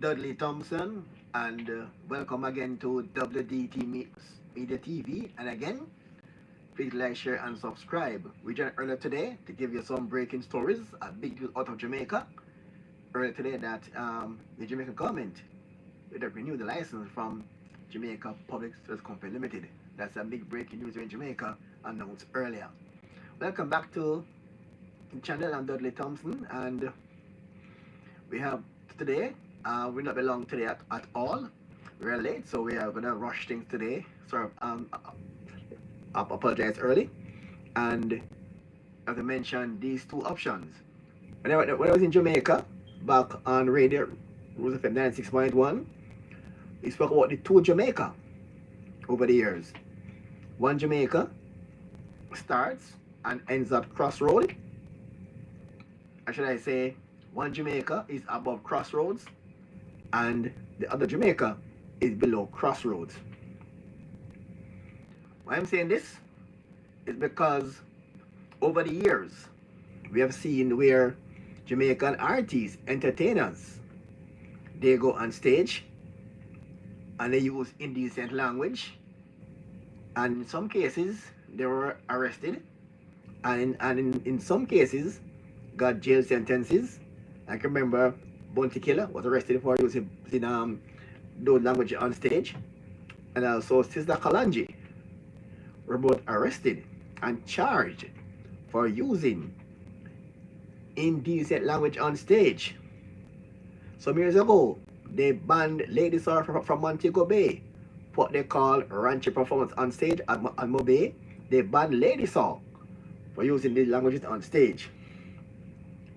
Dudley Thompson, and welcome again to WDT Media TV. And again, please like, share, and subscribe. We joined earlier today to give you some breaking stories. A big news out of Jamaica earlier today that the Jamaican government will renew the license from Jamaica Public Service Company Limited. That's a big breaking news here in Jamaica announced earlier. Welcome back to the channel. I'm Dudley Thompson, and we have today. We not be long today at all. We're late, so we are gonna rush things today. So I apologize early. And as I mentioned, these two options. When I was in Jamaica, back on radio, Rose FM 96.1, we spoke about the two Jamaica over the years. One Jamaica starts and ends at Crossroad. Or should I say, one Jamaica is above Crossroads and the other Jamaica is below Crossroads. Why I'm saying this is because over the years we have seen where Jamaican artists, entertainers, they go on stage and they use indecent language, and in some cases they were arrested, and in some cases got jail sentences. I can remember Bounty Killer was arrested for using those language on stage, and also Sister Kalanji were both arrested and charged for using indecent language on stage. Some years ago, they banned Lady Star from Montego Bay, what they call raunchy performance on stage at Montego Bay. They banned Lady Star for using these languages on stage.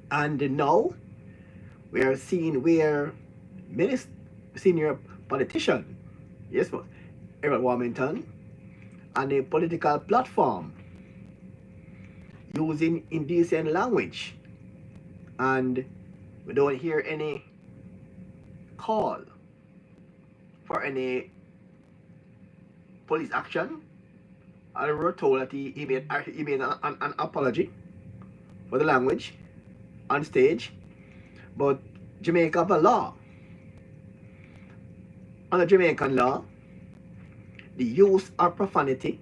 And now we are seeing where senior politician, yes, Eric Warmington, on a political platform using indecent language, and we don't hear any call for any police action. I were told that he made an apology for the language on stage. But Jamaica have a law. Under Jamaican law, the use of profanity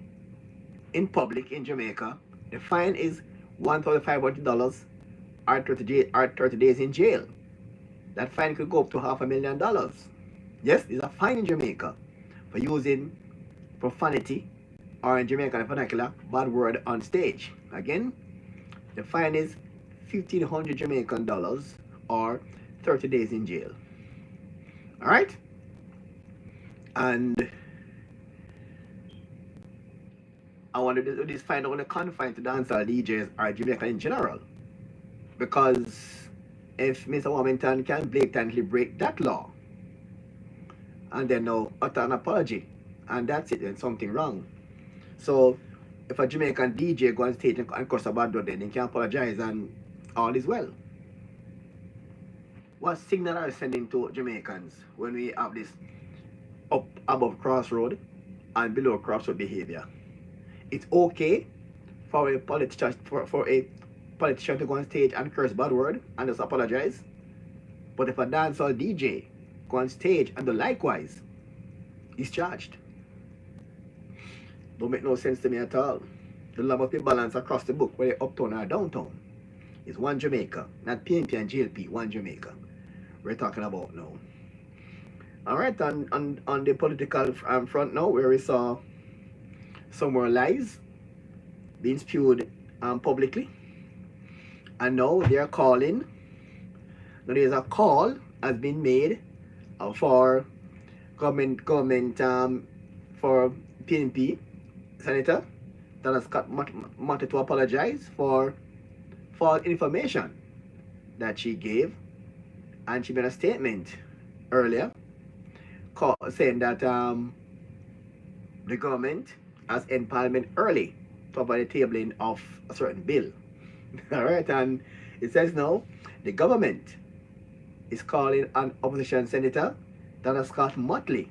in public in Jamaica, the fine is $1,500 or 30 days in jail. That fine could go up to $500,000. Yes, there's a fine in Jamaica for using profanity, or in Jamaican vernacular, bad word on stage. Again, the fine is 1,500 Jamaican dollars or 30 days in jail. All right? And I wanted to do this fine only confined to dancehall DJs or Jamaican in general. Because if Mr. Warmington can blatantly break that law and then now utter an apology, and that's it, then something wrong. So if a Jamaican DJ go on stage and curse about it, then he can apologize and all is well. What signal are we sending to Jamaicans when we have this up above crossroad and below crossroad behavior? It's okay for a politician to go on stage and curse bad word and just apologize. But if a dancehall DJ go on stage and do likewise, he's charged. Don't make no sense to me at all. The law must be balanced across the book, whether uptown or downtown. It's one Jamaica, not PNP and GLP, one Jamaica we're talking about now. All right, on the political front now, where we saw some more lies being spewed publicly, and now they are calling. Now there's a call has been made for government for PNP Senator Donna Scott wanted to apologize for false information that she gave, and she made a statement earlier saying that the government has ended Parliament early to avoid the tabling of a certain bill. All right, and it says now the government is calling on opposition Senator Donna Scott Motley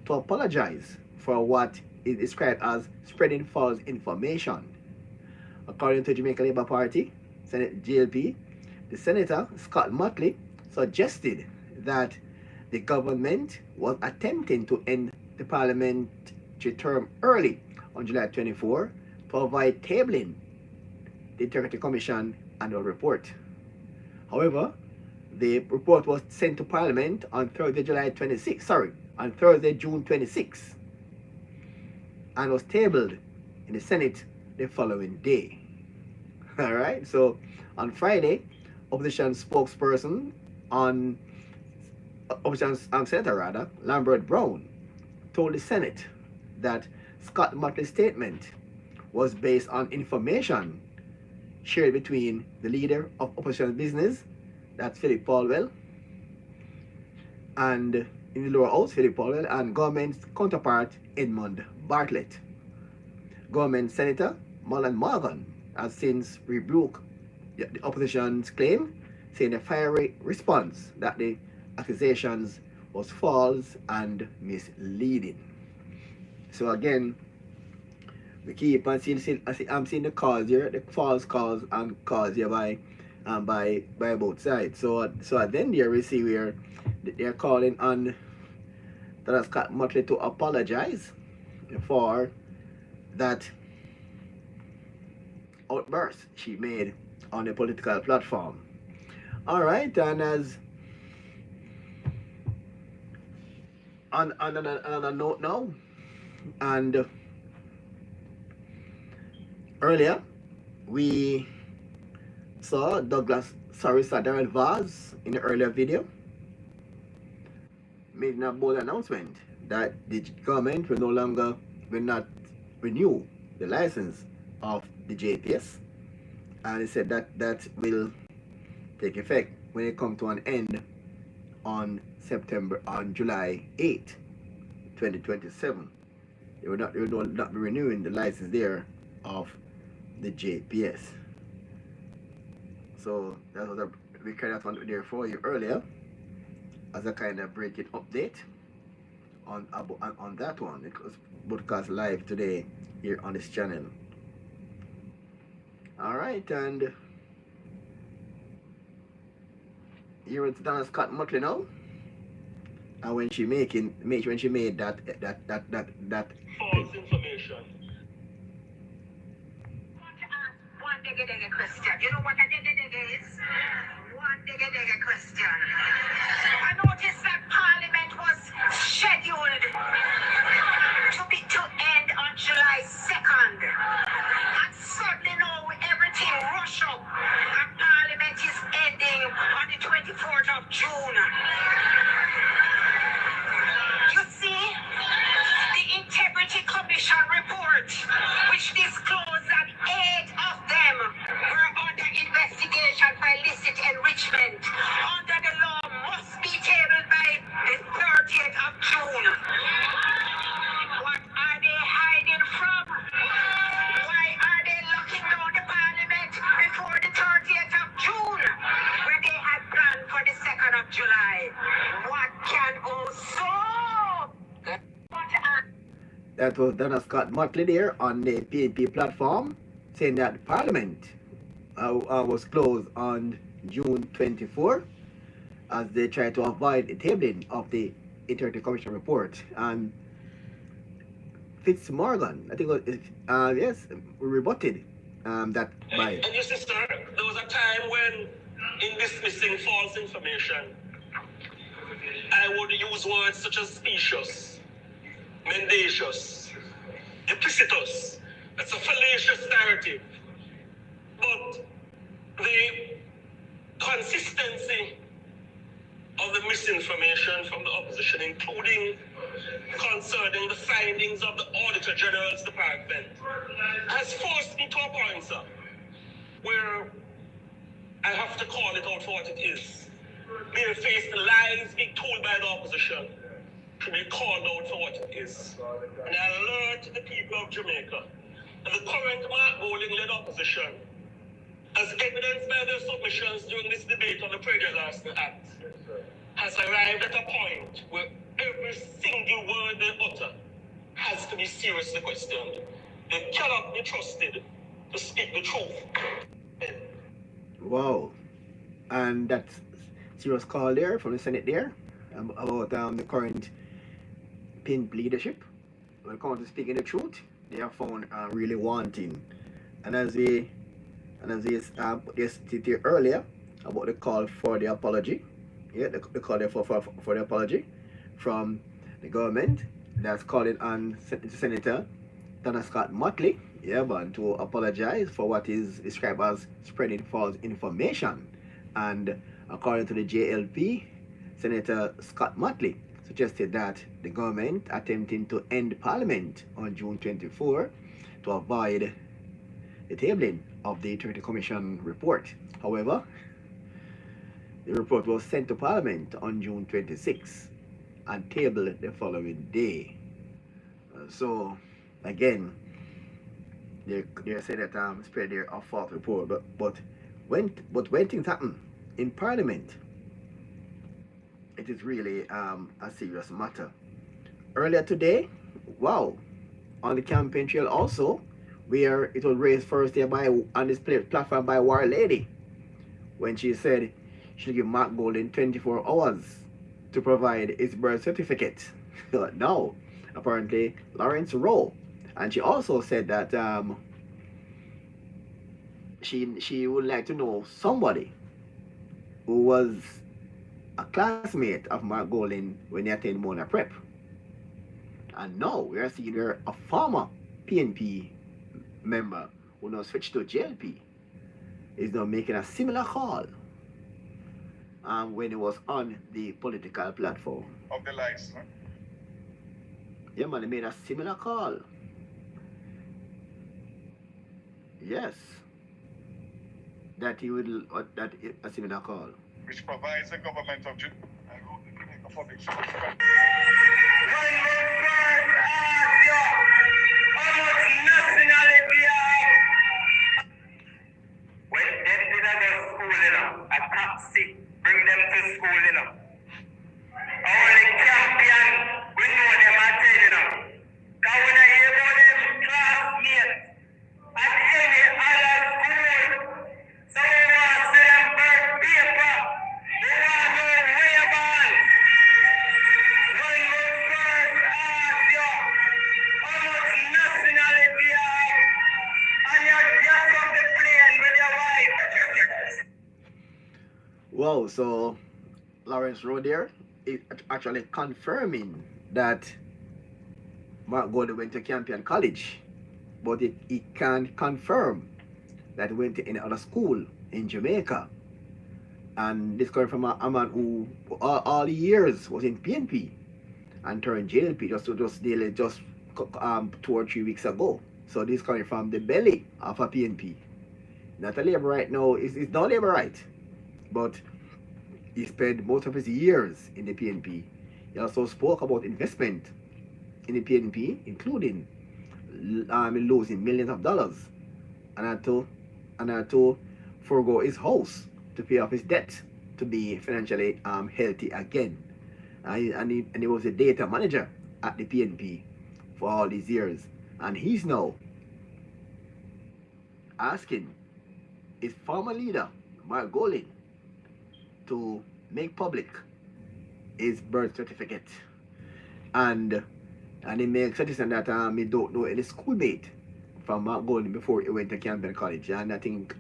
to apologize for what is described as spreading false information. According to Jamaica Labour Party, Senate GLP, the Senator Scott Motley suggested that the government was attempting to end the parliamentary term early on July 24 to avoid tabling the Integrity Commission annual report. However, the report was sent to Parliament on Thursday, June 26, and was tabled in the Senate the following day. All right, so on Friday, opposition spokesperson on opposition senator Lambert Brown told the Senate that Scott Motley's statement was based on information shared between the leader of opposition business, that's Philip Paulwell, and in the lower house, Philip Paulwell, and government counterpart Edmund Bartlett. Government Senator Mullen Morgan has since rebuked the opposition's claim, saying a fiery response that the accusations was false and misleading. So again, we keep on seeing, I'm seeing the cause here, the false cause and cause here by both sides. So then there we see where they're calling on Dr. Scott Motley to apologize for that outburst she made on a political platform. All right, and as on another note now, and earlier we saw Douglas Darrell Vaz in the earlier video making a bold announcement that the government will not renew the license of the JPS, and he said that will take effect when it comes to an end on July 8, 2027. They will not be renewing the license there of the JPS. So that was we carried that one there for you earlier as a kind of breaking update on that one. It was broadcast live today here on this channel. All right, and here it's Donna Scott Motley now, and when she made that false information. I want to ask one digga question. You know what a digga is? One digga question. I noticed that Parliament was scheduled to end on July 2nd. And suddenly now everything rush up and Parliament is ending on the 24th of June. You see, the Integrity Commission report, which disclosed that 8 of them were under investigation for illicit enrichment, under the law must be tabled by the 30th of June. What are they hiding from? Why are they locking down the Parliament before the 30th of June, when they had planned for the 2nd of July? What can also... That was Donna Scott Motley there on the PNP platform, saying that Parliament was closed on June 24 as they tried to avoid the tabling of the Integrity Commission report. And Fitzmorgan, I think yes, rebutted that by... And you see, sir, there was a time when, in dismissing false information, I would use words such as specious, mendacious, duplicitous. That's a fallacious narrative. But the consistency of the misinformation from the opposition, including concerning the findings of the Auditor General's Department, has forced me to a point, sir, where I have to call it out for what it is. Barefaced lies being told by the opposition to be called out for what it is. And I alert the people of Jamaica that the current Mark Bowling-led opposition, as evidenced by their submissions during this debate on the Prager Larson Act, has arrived at a point where every single word they utter has to be seriously questioned. They cannot be trusted to speak the truth. Wow. And that's serious call there from the Senate there. about the current PNP leadership. When it comes to speaking the truth, they are found really wanting. And they stated earlier about the call for the apology, yeah, the call for the apology from the government that's calling on Senator Donna Scott Motley, yeah, but to apologize for what is described as spreading false information. And according to the JLP, Senator Scott Motley suggested that the government attempting to end Parliament on June 24 to avoid the tabling of the 30 Commission report. However, the report was sent to Parliament on June 26 and tabled the following day. So, again, they say that spread their false report, but when things happen in Parliament, it is really a serious matter. Earlier today, wow, on the campaign trail also, where it was raised first there by on this platform by War Lady, when she said she'll give Mark Golden 24 hours to provide his birth certificate. Now, apparently, Lawrence Rowe, and she also said that she would like to know somebody who was a classmate of Mark Golden when he attended Mona Prep. And now we are seeing where a former PNP member who now switched to JLP is now making a similar call when he was on the political platform. Of the likes, huh? Yeah, man, he made a similar call. Yes. That he would, that a similar call. Which provides the government of Judah a public service. When them did go to school, a taxi bring them to school, Only champion, we know them at Cause when I hear about them classmates at any other school, so we want to see them birth paper. We want to know whereabouts. When we first ask you how much nationality you have, and you're just off the plane with your wife. Wow, so Lawrence Rowe there is actually confirming that Mark Golden went to Campion College, but he can't confirm that he went to any other school in Jamaica. And this coming from a man who all the years was in PNP and turned JLP just 2 or 3 weeks ago. So this coming from the belly of a PNP. Not a labor right now, it's not labor right, but he spent most of his years in the PNP. He also spoke about investment in the PNP, including losing millions of dollars, and had to forego his house to pay off his debt to be financially healthy again. And he was a data manager at the PNP for all these years, and he's now asking his former leader, Mark Golden, to make public his birth certificate. And he makes suggestion that he don't know any schoolmate from Mark Golden before he went to Camden College. And I think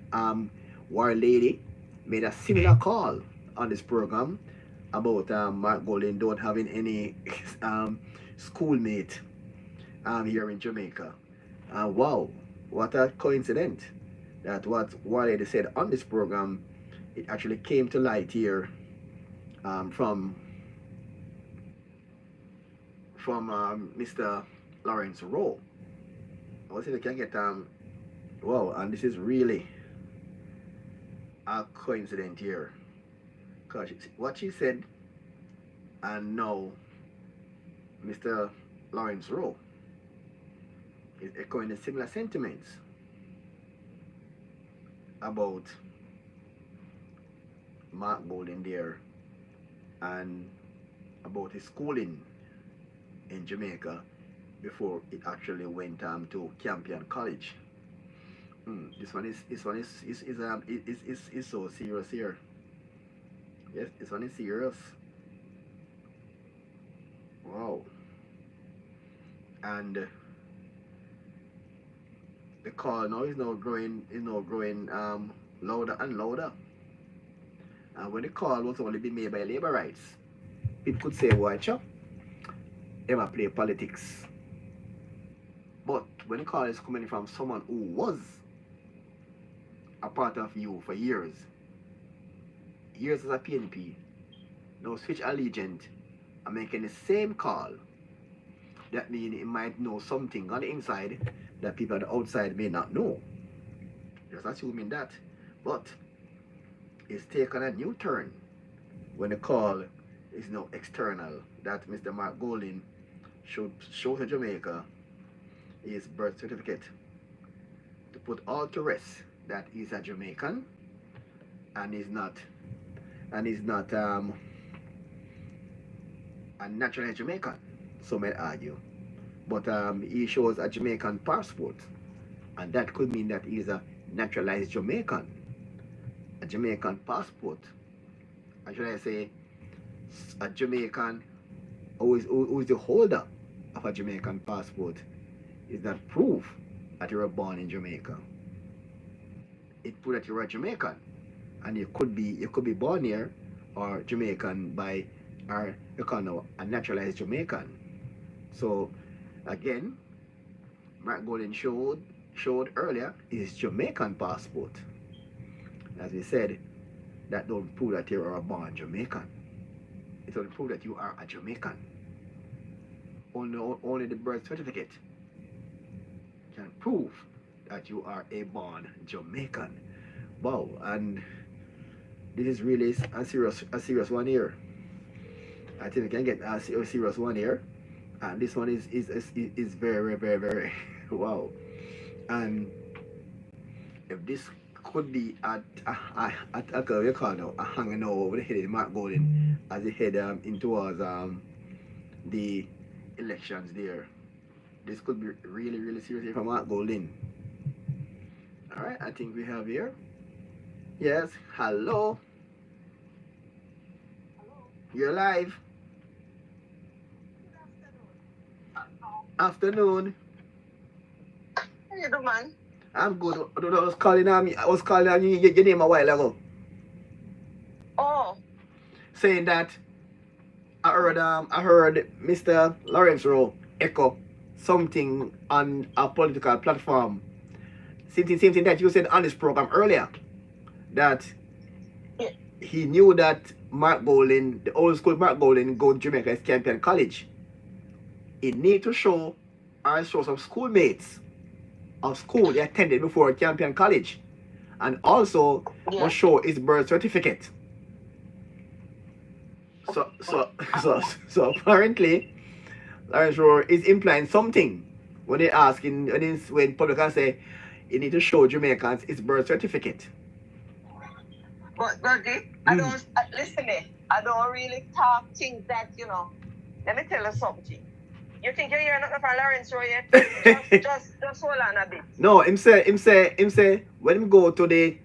War Lady made a similar call on this program about Mark Golden don't having any schoolmate here in Jamaica. Wow, what a coincidence that what War Lady said on this program, it actually came to light here from Mr. Lawrence Rowe. I was see if I can get wow, and this is really a coincidence here, because what she said and now Mr. Lawrence Rowe is echoing the similar sentiments about Mark Golden there and about his schooling in Jamaica before it actually went to Campion College. This one is so serious here. Yes, this one is serious. And the call now is now growing louder and louder. And when the call was only being made by labor rights, people could say, watch up, they might play politics. But when the call is coming from someone who was a part of you for years as a PNP, now switch allegiance and making the same call, that means it might know something on the inside that people on the outside may not know. Just assuming that. But it's taken a new turn when the call is now external, that Mr. Mark Golding should show to Jamaica his birth certificate to put all to rest that he's a Jamaican and he's not a naturalized Jamaican, some may argue. But he shows a Jamaican passport, and that could mean that he's a naturalized Jamaican. A Jamaican passport, or should I say a Jamaican who is the holder of a Jamaican passport, is that proof that you were born in Jamaica. It proves that you're a Jamaican, and you could be born here or Jamaican by, or you call now a naturalized Jamaican. So again, Mark Golding showed earlier his Jamaican passport. As we said, that don't prove that you are a born Jamaican. It don't prove that you are a Jamaican. Only the birth certificate can prove that you are a born Jamaican. Wow, and this is really a serious one here. I think we can get a serious one here, and this one is very, very, very wow. And if this could be at we call now a hanging over the head of Mark Golding as he head in towards the elections there, this could be really, really serious for Mark Golding. All right, I think we have here. Yes, hello. You're live. Afternoon. How you doing, man? I'm good. I was calling on your name a while ago. Oh. Saying that I heard Mr. Lawrence Rowe echo something on a political platform. Same thing that you said on this program earlier. That he knew that Mark Golding, the old school Mark Golding, go to Jamaica's Champion College. He need to show some schoolmates of school he attended before Champion College, and also must show his birth certificate. So apparently, Lawrence Rowe is implying something when they ask when public say you need to show Jamaicans his birth certificate. But Bergie, I don't listen me. I don't really talk things that, let me tell you something. You think you're hearing nothing from Lawrence Rowe yet? just hold on a bit. No, him say when him go to the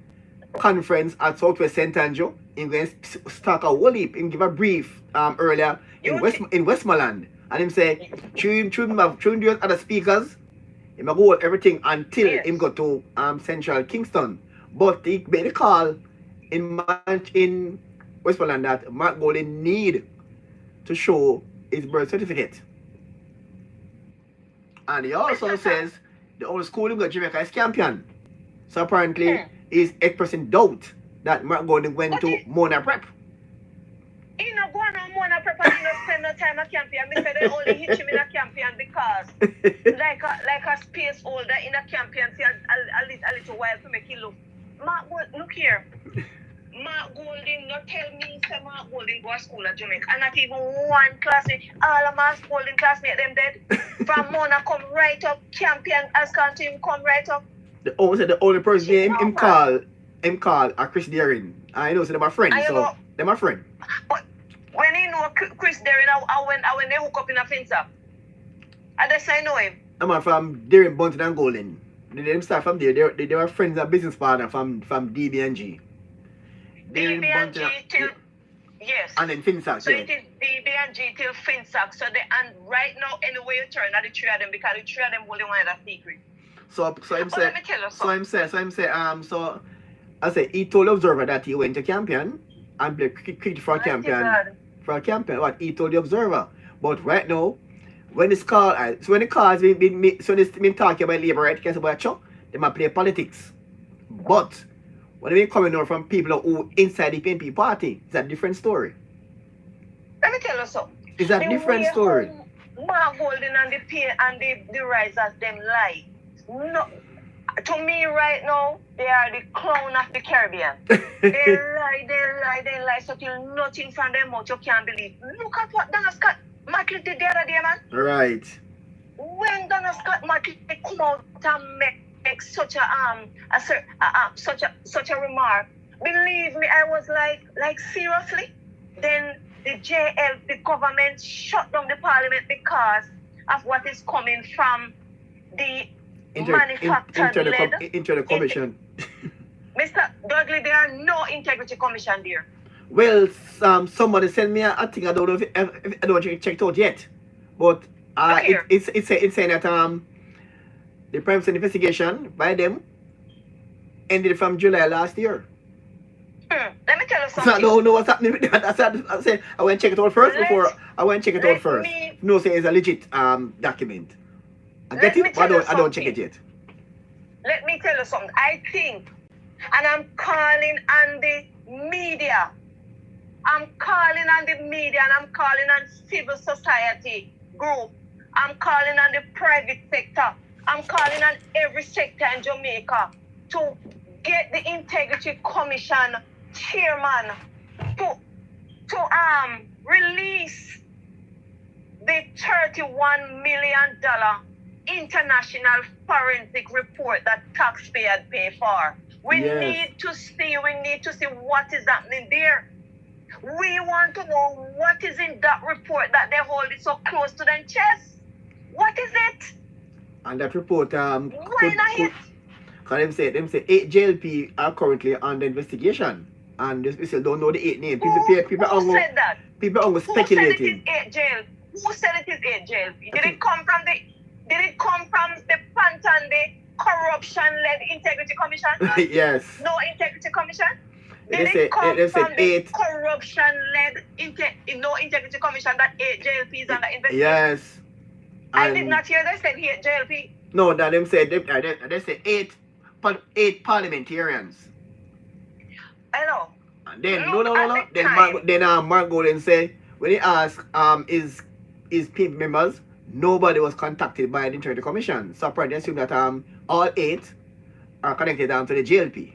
conference at Southwest St. Andrew, him going to start a whole heap. Him give a brief earlier in Westmoreland, and him say through the other speakers, him go hold everything until him go to Central Kingston. But he made a call in Westmoreland that Mark Golding need to show his birth certificate. And he also says the old school in Jamaica is champion. So apparently he's expressing doubt that Mark Golding went to Mona Prep. He not going on Mona Prep and he not spend no time at champion. Because they only hit him in a champion because like a space holder in a champion see a little while to make it look. Mark Golding, look here. Mark Golding, not tell me say Mark Golding go to school at Jamaica. And not even one classmate. All of Mark Golding classmates them dead. From Mona come right up, champion Ascan team come right up. The only person him call a Chris Deering. I know, so they're my friend. So they're my friend. But when he know Chris Deering, I when they hook up in a fence up. I just I know him. I'm from Deering, Bunton and Golding. They start from there. They were friends and business partner from DB&G. DB&G till Yes. And then Finsack, So it is DB and G till Finsack. So and right now, anyway, you turn at the three of them because the three of them holding one of the secret. So I'm Let me tell you something. so I say he told the Observer that he went to Campion and played cricket for Campion. For Campion, what he told the Observer. But right now, when it's called, so when the cause been talking about labor rights, because about Chuck, they might play politics. But when they coming out from people who inside the PNP party, it's a different story. Let me tell you something. It's a different story. Mark Golden and the risers them lie. No, to me right now, they are the clown of the Caribbean. they lie, so till nothing from them out, you can't believe. Look at what Donna Scott Martley did the other day, man. Right. When Donna Scott Martley come out and make such a remark, believe me, I was like seriously. Then the JL, the government shut down the parliament because of what is coming from the manufactured lead. Into the commission. Mr. Dudley, there are no integrity commission there. Well, somebody sent me a thing. I don't know if I don't check it out yet, but it's saying that the Prime Minister investigation by them ended from July last year. Let me tell you something. So I don't know what's happening with that. I said I went check it out first before I went check it out first. No, say it's a legit document. I get it, but I don't check it yet. Let me tell you something. I think, and I'm calling on the media. I'm calling on the media and I'm calling on civil society group. I'm calling on the private sector. I'm calling on every sector in Jamaica to get the Integrity Commission chairman to release the $31 million international forensic report that taxpayers pay for. We need to see what is happening there. We want to know what is in that report that they hold it so close to their chest. What is it? And that report why not it? Because them say 8 JLP are currently under investigation. And we still don't know the 8 names. People said that? People are speculating. Who said it is 8 JLP? Did it come from the Pantande corruption-led Integrity Commission? Yes. No Integrity Commission? Did it come from the corruption-led no Integrity Commission that 8 JLP is under investigation? Yes. I did not hear they said 8 JLP. No, that them said they say 8 parliamentarians. I know. And then no. Then Mark Golden say when he asked is PNP members, nobody was contacted by the Integrity Commission. So apparently they assume that all 8 are connected to the JLP.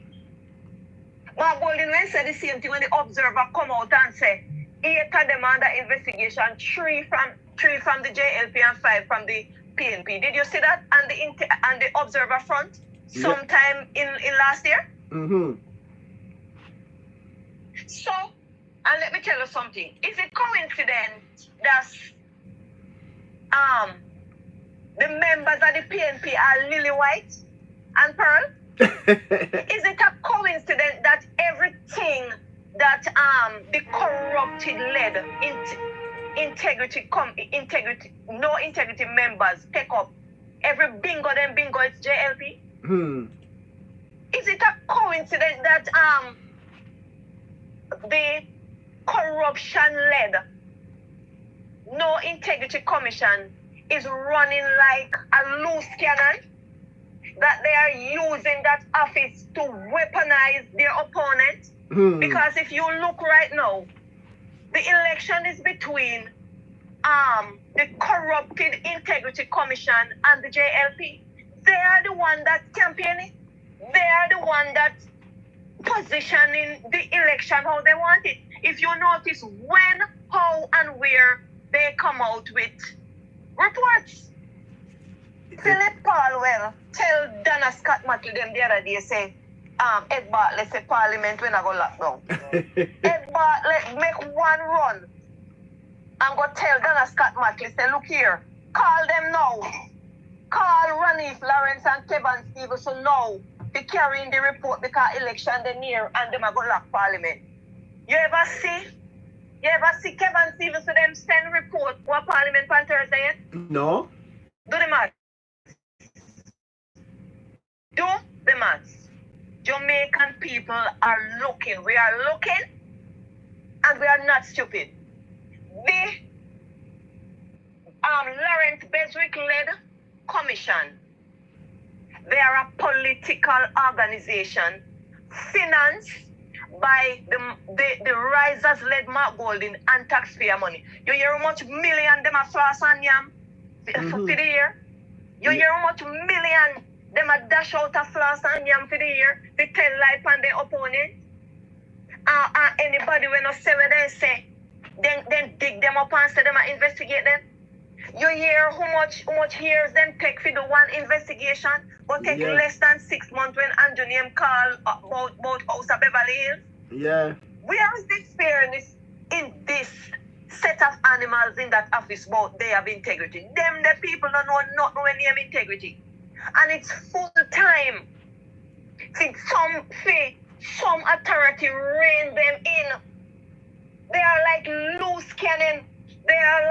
Mark Golden when said the same thing when the Observer come out and say 8 of them under investigation, 3 from the JLP and 5 from the PNP. Did you see that on the Observer front sometime in last year? Mm-hmm. So, and let me tell you something. Is it coincidence that the members of the PNP are Lily White and Pearl? Is it a coincidence that everything that the corrupted led no integrity members take up, every bingo it's JLP? Is it a coincidence that the corruption-led no integrity commission is running like a loose cannon? That they are using that office to weaponize their opponent? Because if you look right now, the election is between the corrupted Integrity Commission and the JLP. They are the one that campaigning. They are the one that positioning the election how they want it. If you notice when, how, and where they come out with reports. Philip Paulwell tell Donna Scott Martley them the other day say, Ed Bartlett say Parliament when I go lock down. Ed Bartlett make one run and go tell Donna Scott Martley say, look here, call them now. Call Ranif Lawrence and Kevin Stevenson now to carry in the report because election they near and them are go lock Parliament. You ever see You ever see Kevin Stevens to them send report what Parliament on Thursday yet? No. Do the maths. Do the maths. Jamaican people are looking. We are looking and we are not stupid. The Lawrence Beswick-led commission, they are a political organization financed by the risers-led Mark Golding and taxpayer money. You hear how much million them a floss and yam for the year? You hear how much million them a dash out a floss and yam for the year to tell lie on their opponent? Anybody when not say what they say, then dig them up and say them and investigate them. You hear how much years them take for the one investigation, but take less than 6 months when Andrew name call about House of Beverly Hills? Yeah. Where is this fairness in this set of animals in that office about they have integrity? Them the people don't know not know any integrity. And it's full time. Some authority rein them in. They are like loose cannon. They are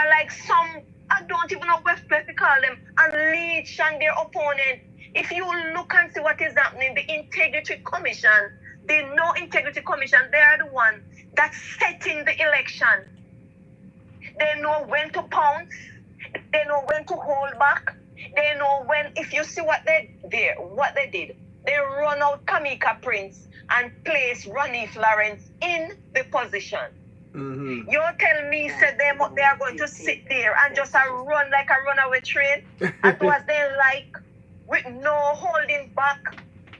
like some, I don't even know what to call them, unleash on their opponent. If you look and see what is happening, the Integrity Commission, the No Integrity Commission, they are the one that's setting the election. They know when to pounce. They know when to hold back. They know when, if you see what they did, they run out Kamika Prince and place Ronnie Florence in the position. Mm-hmm. You tell me, said they are going to sit there and just run like a runaway train, and was they like with no holding back.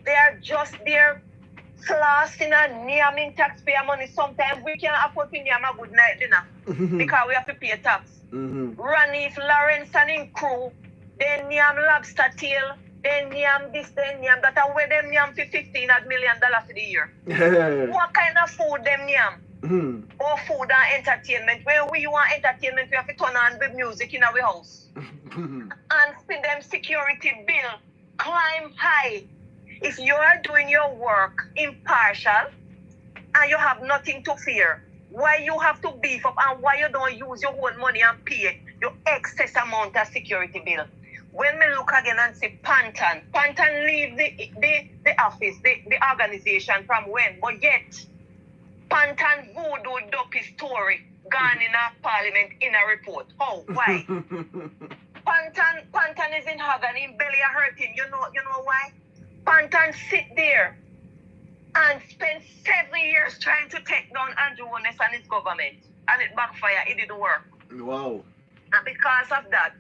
They are just there flossing and niaming taxpayer money. Sometimes we can't afford to niam a good night dinner because we have to pay tax. Ronnie Florence and his crew, they niam lobster tail, they niam this, they niam that, and where them niam for $15 million for the year. What kind of food them niam? Or food and entertainment. When we want entertainment, we have to turn on the music in our house. And see them security bill climb high. If you are doing your work impartial and you have nothing to fear, why you have to beef up and why you don't use your own money and pay your excess amount of security bill? When we look again and see Pantan leave the office, the organization from when, but yet Pantan voodoo dopey story gone in a parliament in a report. Oh, why? Pantan is in agony, his belly hurting. You know why? Pantan sit there and spend 7 years trying to take down Andrew Wones and his government, and it backfired. It didn't work. Wow. And because of that,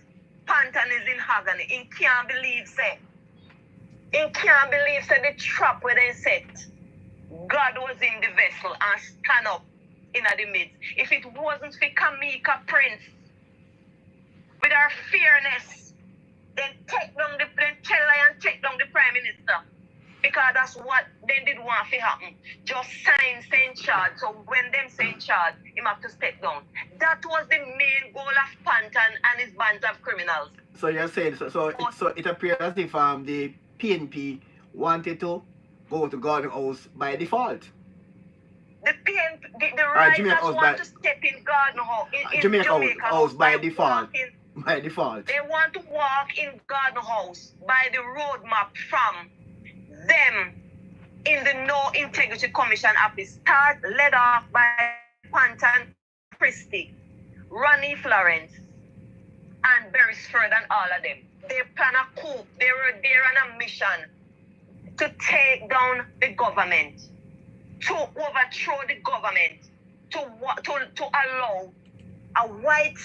Pantan is in agony. He can't believe the trap where they set. God was in the vessel and stand up in the midst. If it wasn't for Kamika Prince, with her fairness, then tell her and take down the Prime Minister. Because that's what they did want to happen. Just sign, say in charge. So when them say in charge, him have to step down. That was the main goal of Pantan and his band of criminals. So you're saying, so it appears as if the PNP wanted to go to Garden House by default. The PNP, the risers want to step in Garden House. In Jamaica House by default. By default. They want to walk in Garden House by the roadmap from them in the No Integrity Commission office, led off by Pantan Christie, Ronnie Florence, and Beresford and all of them. They plan a coup. They were there on a mission to take down the government, to overthrow the government, to allow a white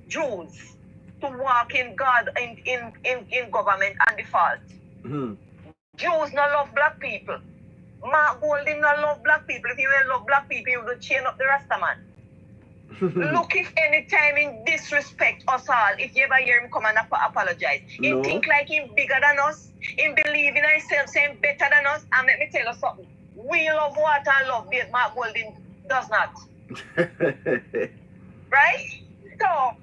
Jews to walk in government and default. Mm-hmm. Jews not love black people. Mark Golding not love black people. If you will love black people, you will chain up the Rasta man. Look, if any time in disrespect us all, if you ever hear him come and apologize, he think like him bigger than us, him believe in himself, saying better than us, and let me tell you something. We love water and love beer. Mark Golding does not. Right? So,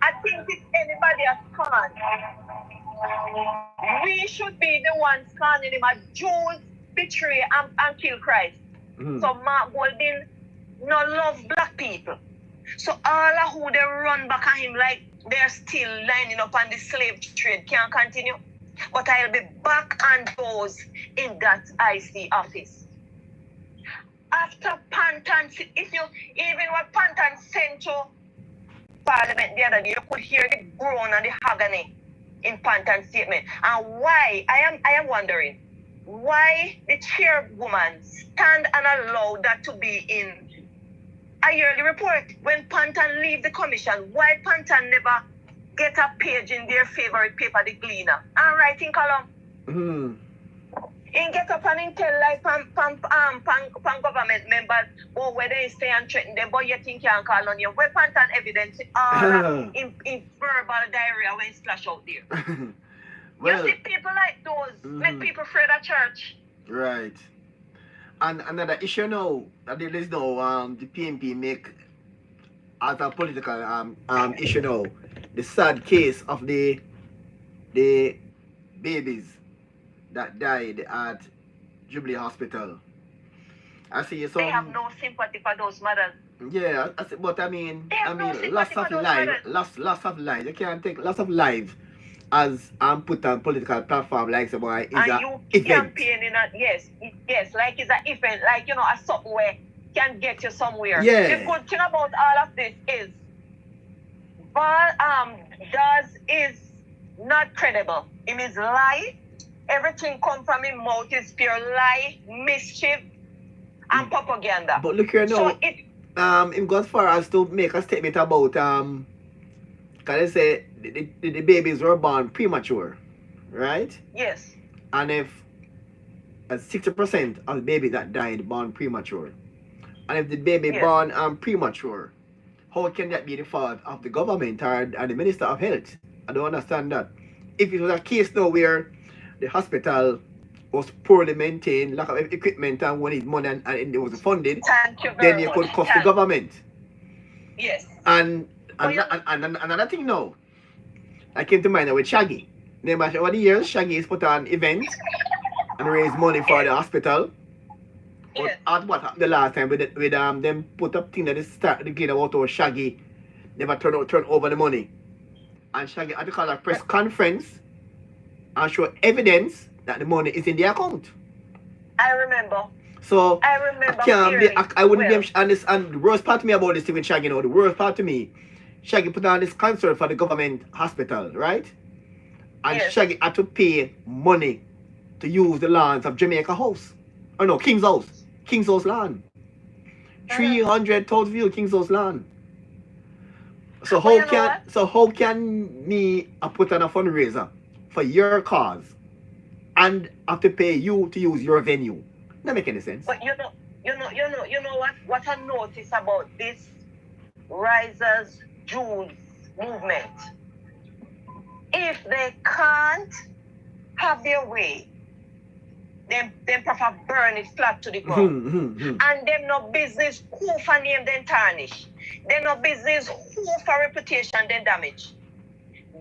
I think if anybody has scorned, we should be the ones scorning him. Jews betray and kill Christ. So Mark Golding no love black people. So all of who they run back at him like they're still lining up on the slave trade can't continue. But I'll be back on those in that IC office. After Pantan, if you even what Pantan sent to Parliament the other day, you could hear the groan and the agony in Pantan's statement. And why, I am wondering, why the chairwoman stand and allow that to be in a yearly report when Pantan leave the commission? Why Pantan never get a page in their favorite paper, the Gleaner, and writing column? In get up and tell like pan government members, oh, where they stay and threaten them, but you think you can call on you. Where Pantan evidence in verbal diarrhea when it's splash out there. Well, you see people like those make people afraid of church. Right. And another issue now that there is now the PNP make as a political issue now, the sad case of the babies that died at Jubilee Hospital. I see some. They have no sympathy for those mothers. Yeah, but I mean, lots of lives. You can't take lots of lives as put on political platform like some boy is a event. Campaigning yes, like it's an event, like a something where can get you somewhere. Yeah. The good thing about all of this is, Daz is not credible. It means lie. Everything come from his mouth is pure lie, mischief, and propaganda. But look here now, so him got far as to make a statement about can I say the babies were born premature, right? Yes. And if 60% of the babies that died born premature, and if the baby born premature, how can that be the fault of the government or the Minister of Health? I don't understand that. If it was a case now where the hospital was poorly maintained, lack of equipment, and when it money and it was funded, then you could cost the government. Yes. And another thing now, I came to mind with Shaggy. Over the years, Shaggy has put on events and raised money for the hospital. But at what happened the last time with them put up thing that they start the clean about Shaggy never turn over the money. And Shaggy had to call a press conference and show evidence that the money is in the account. I remember. So I remember. I wouldn't be and the worst part to me about this thing with Shaggy now, the worst part to me, Shaggy put on this concert for the government hospital, right? And Shaggy had to pay money to use the lands of Jamaica House. Oh no, King's House. King's House land. 300,000 view King's House land. So how can me put on a fundraiser for your cause and have to pay you to use your venue? That make any sense. But you know what I notice about this Risers Jews movement. If they can't have their way, them prefer burn it flat to the ground. And them no business who for name then tarnish. Them no business who for reputation then damage.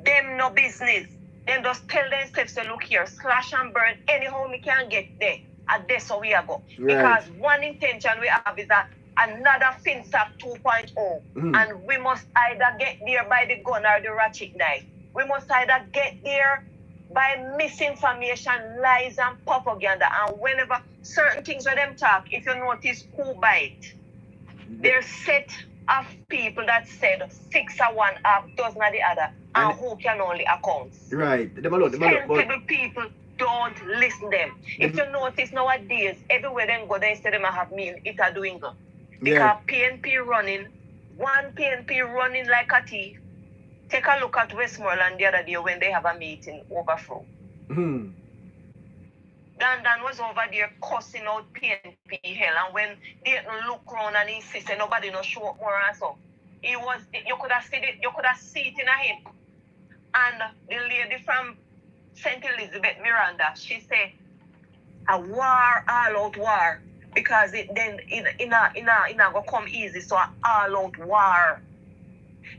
Them no business. Them just tell themselves to look here, slash and burn anyhow we can get there. And that's how we go. Right. Because one intention we have is another FinSAC 2.0. And we must either get there by the gun or the ratchet knife. We must either get there by misinformation, lies, and propaganda. And whenever certain things where them talk, if you notice who bite, there's set of people that said 6 are one, half dozen are the other, and who can only account. Right. Sensible people don't listen them. If you notice nowadays, everywhere them go, they say them have meal, it are doing good. Because PNP running, one PNP running like a thief. Take a look at Westmoreland the other day when they have a meeting overflow. Dan was over there cussing out PNP hell, and when they look around and insisted nobody no show up more and so. You could have seen it, in a him. And the lady from St. Elizabeth, Miranda, she said a war, all out war. Because it not go come easy, so all out war.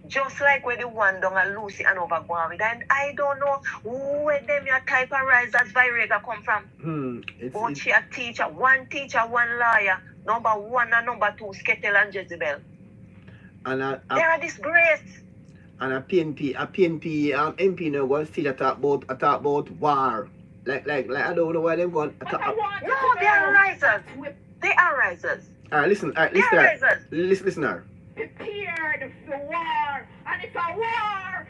Just like where the one down and Lucy and over going with. And I don't know where them your type of risers Virega come from. But she a teacher, one lawyer, number one and number two, Skettle and Jezebel. And they are disgraced. And a PNP MP now going to teach talk about war. Like I don't know why them going to talk. No, they are risers. They are risers. Alright, listen now. Prepared for war, and it's a war.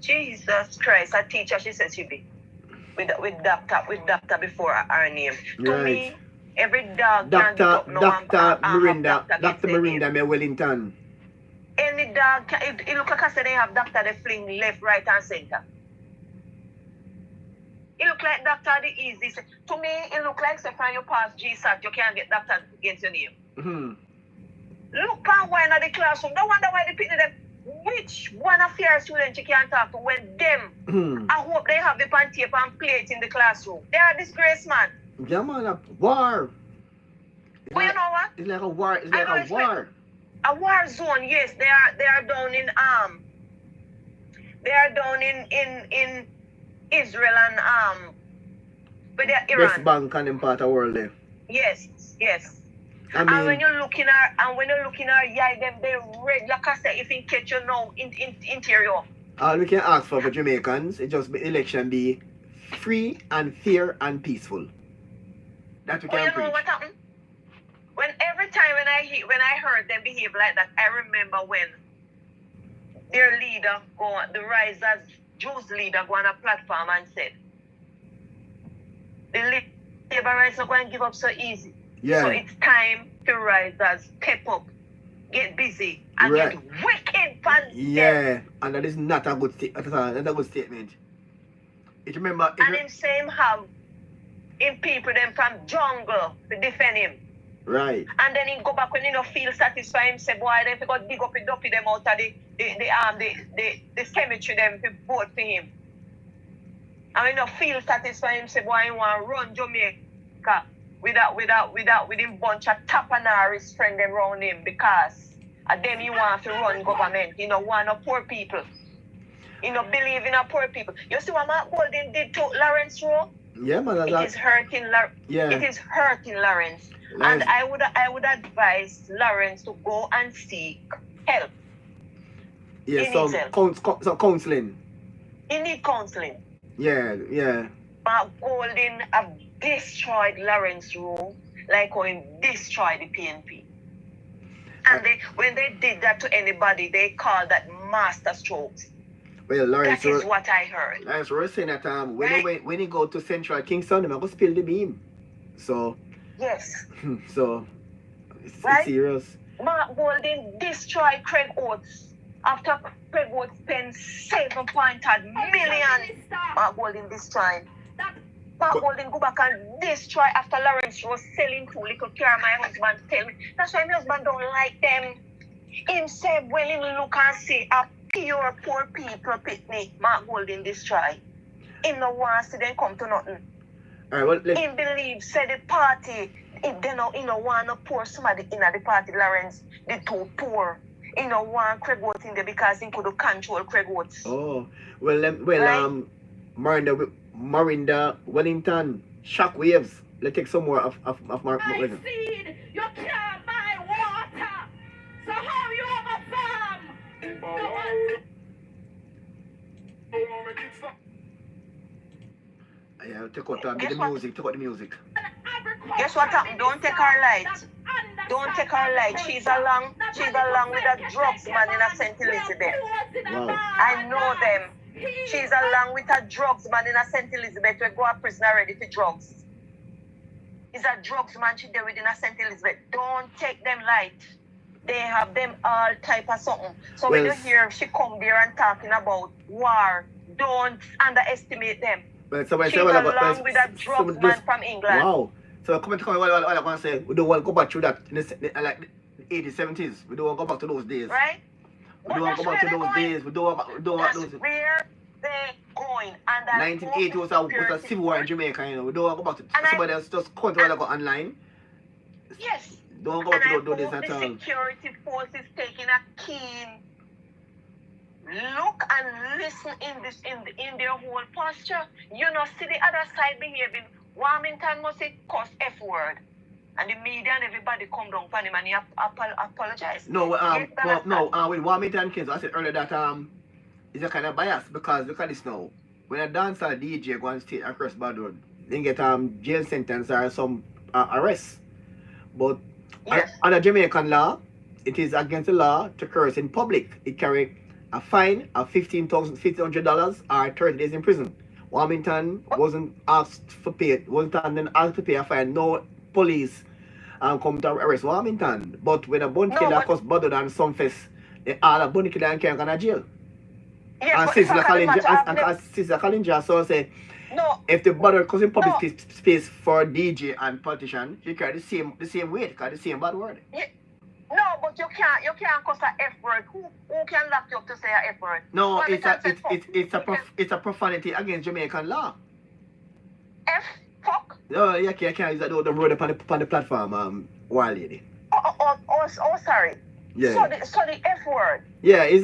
Jesus Christ, a teacher, she says she be with doctor before her name. Right. To me, every dog Dr. Mirinda me Wellington. Any dog, it look like I said they have doctor they fling left, right, and center. It look like doctor the easy. To me, it look like say when you pass GSAT, you can't get doctor against your name. Mm-hmm. Look at one of the classroom. No wonder why they pick them. Which one of your students you can talk to when them? I hope they have the pen tape and plate in the classroom. They are disgrace, man. Yeah, man, a war. But you know what? It's like a war. It's like a war. A war zone, yes. They are down in They are down in Israel and but they're Iran. West Bank and them part of the world there. Yes. I mean, and when you're looking at yeah, them they red like I say if in catch you know in interior. All we can ask for Jamaicans is just the election be free and fair and peaceful. That we can you preach. know what happened? When every time when I heard them behave like that, I remember when their leader the Risers Jews leader go on a platform and said the Labour not going to give up so easy. Yeah. So it's time to Risers step up, get busy, and get wicked fans. Yeah, and that is not a good statement. It remember. And him same have him people them from jungle to defend him. Right. And then he go back when he no feel satisfied. Him say, boy, then he go dig up it them out of the cemetery them to vote for him. And when he no feel satisfied, him say, boy, he want to run Jamaica with him bunch of tapanaris friend them around him because of them he want to run government. He no want no poor people. He no believe in a poor people. You see what Mark Golden did to Lawrence Rowe? Yeah, man. It is hurting It is hurting Lawrence. And I would advise Lawrence to go and seek help. Yeah, some counseling. He need counseling. Yeah. Mark Golden have destroyed Lawrence Rowe like how he destroyed the PNP. And when they did that to anybody, they called that master strokes. Well, Lawrence, that is what I heard. Lawrence was saying that when you go to Central Kingston, they're going to spill the beam. So, yes. So, it's right? serious. Mark Golden destroyed Craig Oates after Craig Oates spent 7.8 million. Mark Golden destroyed. Mark Golden go back and destroy after Lawrence was selling 2 little car. My husband tell me. That's why my husband don't like them. Him said when him look and see a pure poor people picnic, Mark Golden destroy. Him no want to see them come to nothing. Alright, well, him believe said the party, if they no want to pour somebody in at the party, Lawrence, they too poor. He no want Craig Oates in there because he could control Craig Oates. Oh, well, Marinda Wellington, shockwaves. Let's take some more of Mark. I seed, you can't buy water. So how you have a farm? Yeah, take out the music. Guess what happened? Don't take her light. Don't take her light. She's along with a drugs man in a St. Elizabeth. Wow. I know them. She's along with a drugs man in a St. Elizabeth. We go a prisoner ready for drugs. Is a drugs man she there within a St. Elizabeth. Don't take them light. They have them all type of something. So when you hear she come there and talking about war, don't underestimate them. She's along with a drugs man from England. Wow. So come and tell me what I want to say. We don't want to go back to that in like the 80s, 70s. We don't want to go back to those days. Right? We don't want to go back to those days. We don't want those. Where they going? And 1980 was a civil war in Jamaica, you know. We don't want to go back to somebody else just come to go online. Yes. Don't go And to I do this hope at the all. security force is taking a keen look and listen in their whole posture. You know, see the other side behaving. Warmington must say cuss F word. And the media and everybody come down on him and he apologize. No, Yes, well, no, understand. with Warmington kids, I said earlier that it's a kind of bias because look at this now. When a dancer DJ go on stage across bad road, they get jail sentence or some arrest. But Yes. under Jamaican law, it is against the law to curse in public. It carry a fine of $1,500 or 30 days in prison. Warmington wasn't asked for pay, wasn't asked to pay a fine. No police come to arrest Warmington. But when a bun killer costs better than some face, they all a bun killer can't go to jail. Yes, And but since if the I can imagine, Kalinja so say no, if the brother cause in public no. space for DJ and politician, he carry the same weight, carry the same bad word. Yeah. No, but you can't cause a F word. Who can lock you up to say a F word? No, Warmington it's a profanity against Jamaican law. F fuck. No, you can't use that the word upon the platform, wild lady. Oh, sorry. Yeah. So the F word. Yeah, it's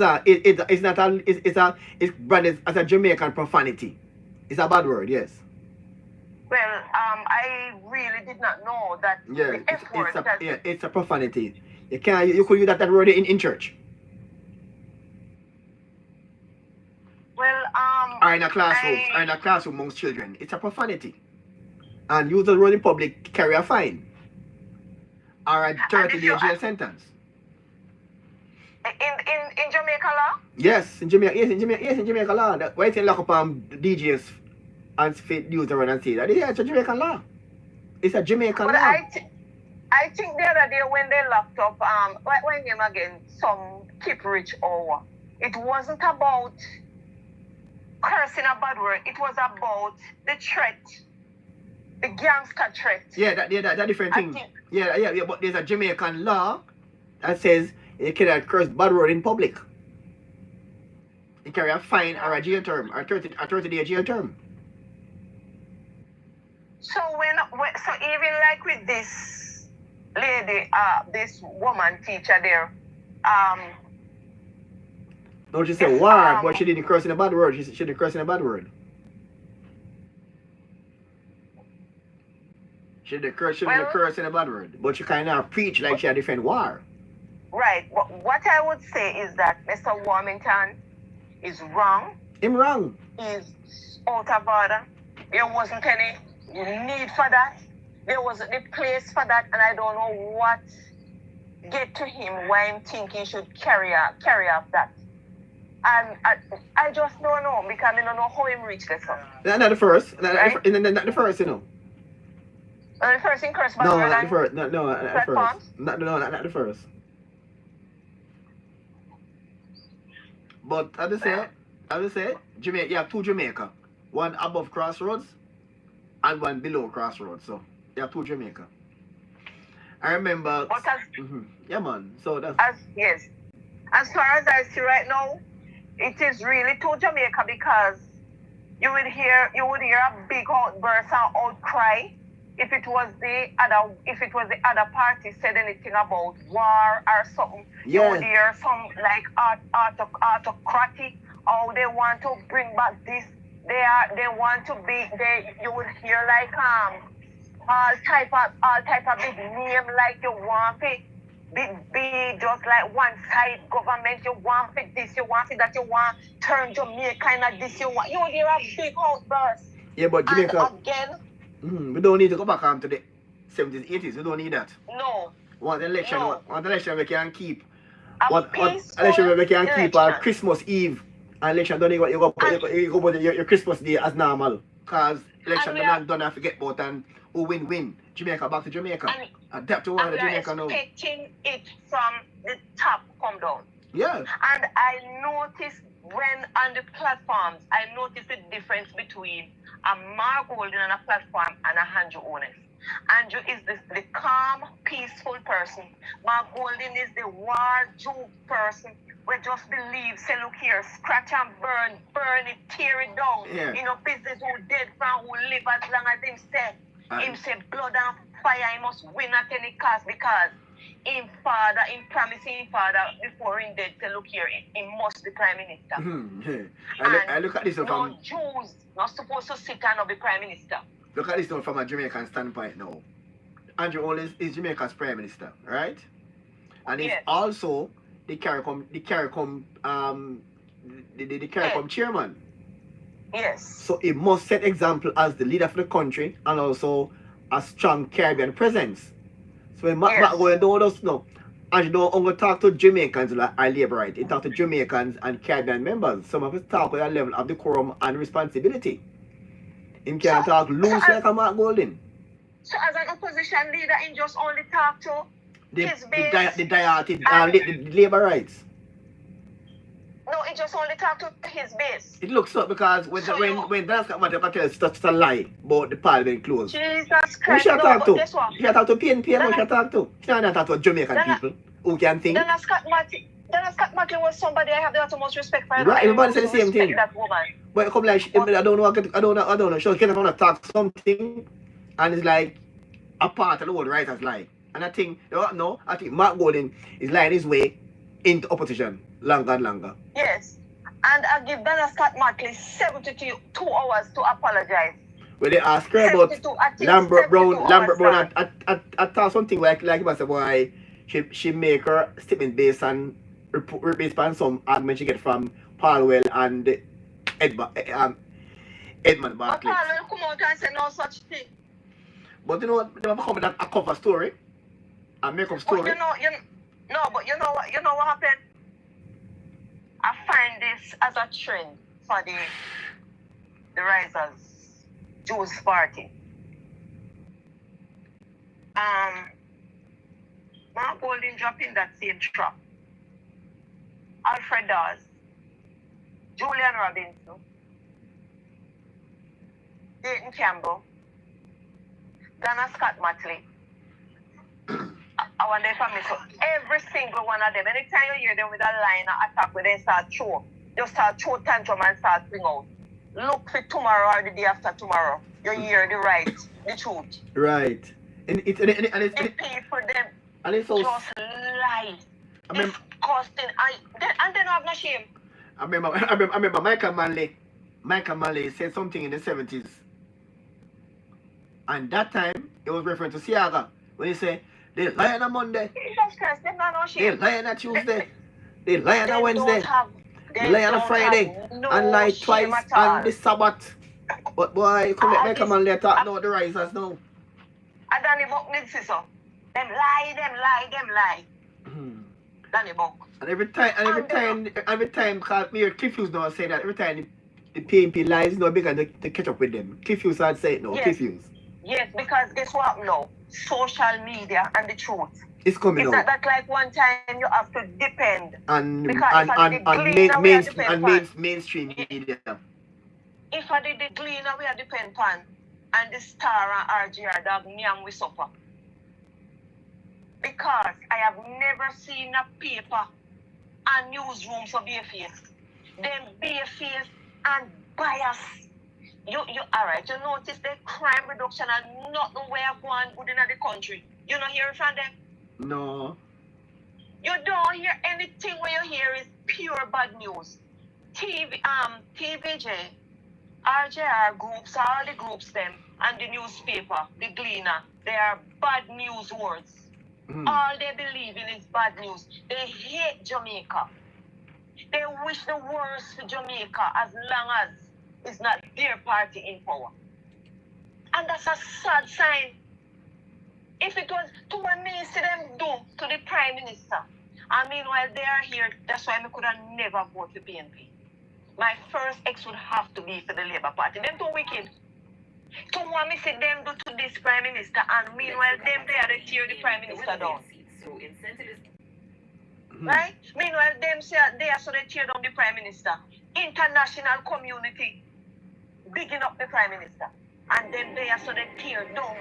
branded as a Jamaican profanity. It's a bad word, yes. Well, I really did not know that Yeah, the F word. it's a profanity. You could use that word in church. Well, Or in a classroom amongst children. It's a profanity. And use the word in public, carry a fine. Or a 30-day jail sentence. In Jamaica law? Yes, in Jamaica law. Why is it lock up DJs and fit use the word and say that? Yeah, it's a Jamaican law. It's a Jamaican law. I think the other day when they locked up when name again, some keep rich or it wasn't about cursing a bad word, it was about the threat. The gangster threat. Yeah, that different thing. Yeah, but there's a Jamaican law that says you cannot curse bad word in public. You carry a fine or a jail term, or 30-day jail term. So so even like with this lady, this woman teacher there, No, she said war, but she didn't curse in a bad word. She didn't curse in a bad word. She didn't curse in a bad word. But she kind of preach like she had defend war. Right. What I would say is that Mr. Warmington is wrong. Him wrong. He's out of order. There wasn't any need for that. There wasn't the place for that, and I don't know what get to him why I'm thinking he should carry off that. And I just don't know because I don't know how him reach this up. Not the first. Not the first, you know. The first in curse No, not the first. No, not the first. Not the first. But as I say, Jamaica, you have two Jamaica. One above Crossroads and one below Crossroads. So you have two Jamaica. I remember. Yeah, man. So that's. Yes. As far as I see right now, it is really to Jamaica because you would hear a big outburst and outcry if it was the other party said anything about war or something. Yeah. You would hear some like autocratic, or they want to bring back this. You would hear like all type of big name like you want it. Be just like one side government, you want it this, you want it that, you want turn Jamaica kind of this, you want. You hear a big outburst. Yeah, but Jamaica. And again. We don't need to go back to the 70s, 80s. We don't need that. No. Want election we can keep. Election we can keep Christmas Eve. And election don't you go about your Christmas Day as normal. Because election don't have to forget about and who win. Jamaica back to Jamaica. Adapt to what Jamaica now. Expecting it from the top come down. Yeah. And I noticed when on the platforms, I noticed the difference between a Mark Golden on a platform and a Andrew Honest. Andrew is the calm, peaceful person. Mark Golden is the war joke person. We just believe, say, look here, scratch and burn it, tear it down. Yeah. You know, business who dead from, who live as long as him said. Him say blood and fire, he must win at any cost because in promising father before in dead to look here, he must be prime minister. I look at this No from Jews not supposed to sit and not be prime minister. look at this now from a Jamaican standpoint now. Andrew Holness is Jamaica's prime minister, right? And he's Yes. also the CARICOM chairman. Yes. So he must set example as the leader for the country and also a strong Caribbean presence. So when Matt Yes. going down us now, and you know, I'm going to talk to Jamaicans like I labor right. He talk to Jamaicans and Caribbean members. Some of us talk with a level of decorum and responsibility. Him can't talk loose like a Mark Golden. So as an opposition leader, he just only talk to his base. The labor rights. No, he just only talk to his base. It looks up because when So when that's got matter tell us just a lie about the parliament closed. Jesus Who Christ. should I talk but to? guess what? You should talk to PNP, who should I talk to? She not talk to Jamaican Then I- people who can think. Dana Scott Martin was somebody I have the utmost respect for. Right, everybody say the same Respect thing. That woman. But come like I don't know. She kind of want to talk something, and it's like a part of the whole writers lie. And I think I think Mark Golden is lying his way into opposition longer and longer. Yes. And I give Dana Scott Martin 72 hours to apologize. When they ask her about 72, I think Lambert 72 Brown, hours, I thought something like he must say why she make her statement based on some argument she get from Palwell and Edmund But Bartlett. Paul will come out and say no such thing. But you know what? They have come with a cover story, a make-up But story. you know what happened? I find this as a trend for the Risers Jews party. Mark Golden drop in that same trap. Alfred Dawes, Julian Robinson, Dayton Campbell, Dana Scott Matley. I wonder if I miss every single one of them. Anytime you hear them with a line of attack where they start just start throw tantrum and start bring out. Look for tomorrow or the day after tomorrow. You hear the right, the truth. Right. And it's They pay for them. and it's so Just lie. I remember, Disgusting. And they don't have no shame. I remember Michael Manley said something in the 70s. And that time it was referring to Siaga. When he said they lie on a Monday, Jesus Christ, they don't have no they shame. lie on a Tuesday, they lie on a Wednesday, They they lie on a don't Friday, have no and lie shame twice at all. on the Sabbath. But boy, come let Michael this- Manley talk about the risers now. And Danny Buck needs to say so. Them lie. Danny Buck. And every time, because me or Cliff Hughes now say that every time the PNP lies, no bigger to catch up with them. Cliff Hughes had said no, Yes. Cliff Hughes. Yes, because guess what now? Social media and the truth. It's coming It's out. not that like one time you have to depend. And Because if I did the Gleaner, we had depend on. mainstream media. If I did the Gleaner, we are depend on, and the Star and RGR dog nyam we suffer. Because I have never seen a paper and newsrooms of barefaced. Them barefaced and bias. You alright, you notice the crime reduction and nothing where going good in the country. You don't hear it from them? No. You don't hear anything where you hear is pure bad news. TVJ, RJR groups, all the groups them, and the newspaper, the Gleaner, they are bad news words. All they believe in is bad news. They hate Jamaica. They wish the worst for Jamaica as long as it's not their party in power. And that's a sad sign. If it was to what me see them do to the Prime Minister, and meanwhile they are here, that's why I could have never voted for PNP. My first ex would have to be for the Labour Party. Them too wicked. To what me see them do to this Prime Minister, and meanwhile them they are to tear the Prime Minister down. So incentive is Right? Meanwhile them say they are so they tear down the Prime Minister. International community bigging up the Prime Minister. And then they are so they tear down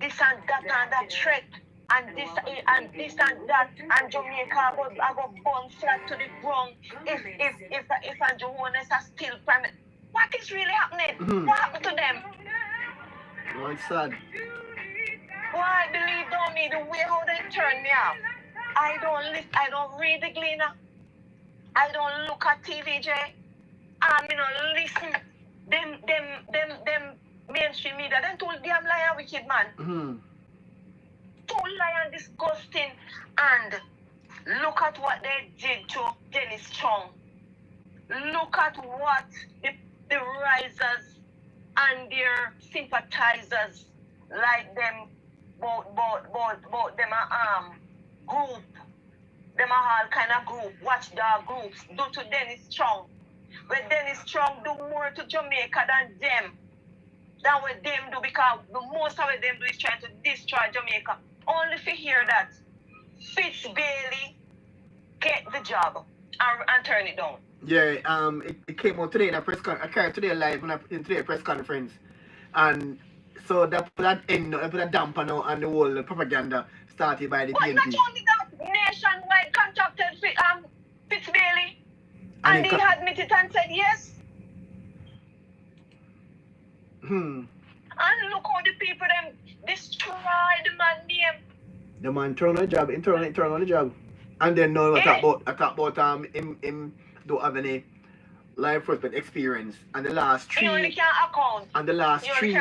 this and that and that threat and this and that, and Jamaica I go burn flat to the ground if Andrew Holness are still prime. What is really happening? What happened to them? No, it's sad. Boy, believe don't me, the way how they turn me off. I don't read the Gleaner. I don't look at TVJ. You know, listen. Them mainstream media, them too damn liar wicked man. Too liar and disgusting. And look at what they did to Dennis Strong. Look at what the risers and their sympathizers like them both them group. Them are all kind of group, watchdog groups, do to Dennis Strong. Where Dennis Strong do more to Jamaica than what them do, because the most of what them do is trying to destroy Jamaica. Only if you hear that Fitz Bailey get the job and turn it down. Yeah, it came out today in a press conference. I carried today live in today's press conference, and so that put a damper now on the whole propaganda started by the But PNP. not only that, nationwide contacted Fitz Bailey, and he admitted and said yes. And look how the people them destroy the man name. The man turn on the job, turn on the job, and then now I talk about him don't have any law enforcement experience, and the last three. He only can account. And the last he three.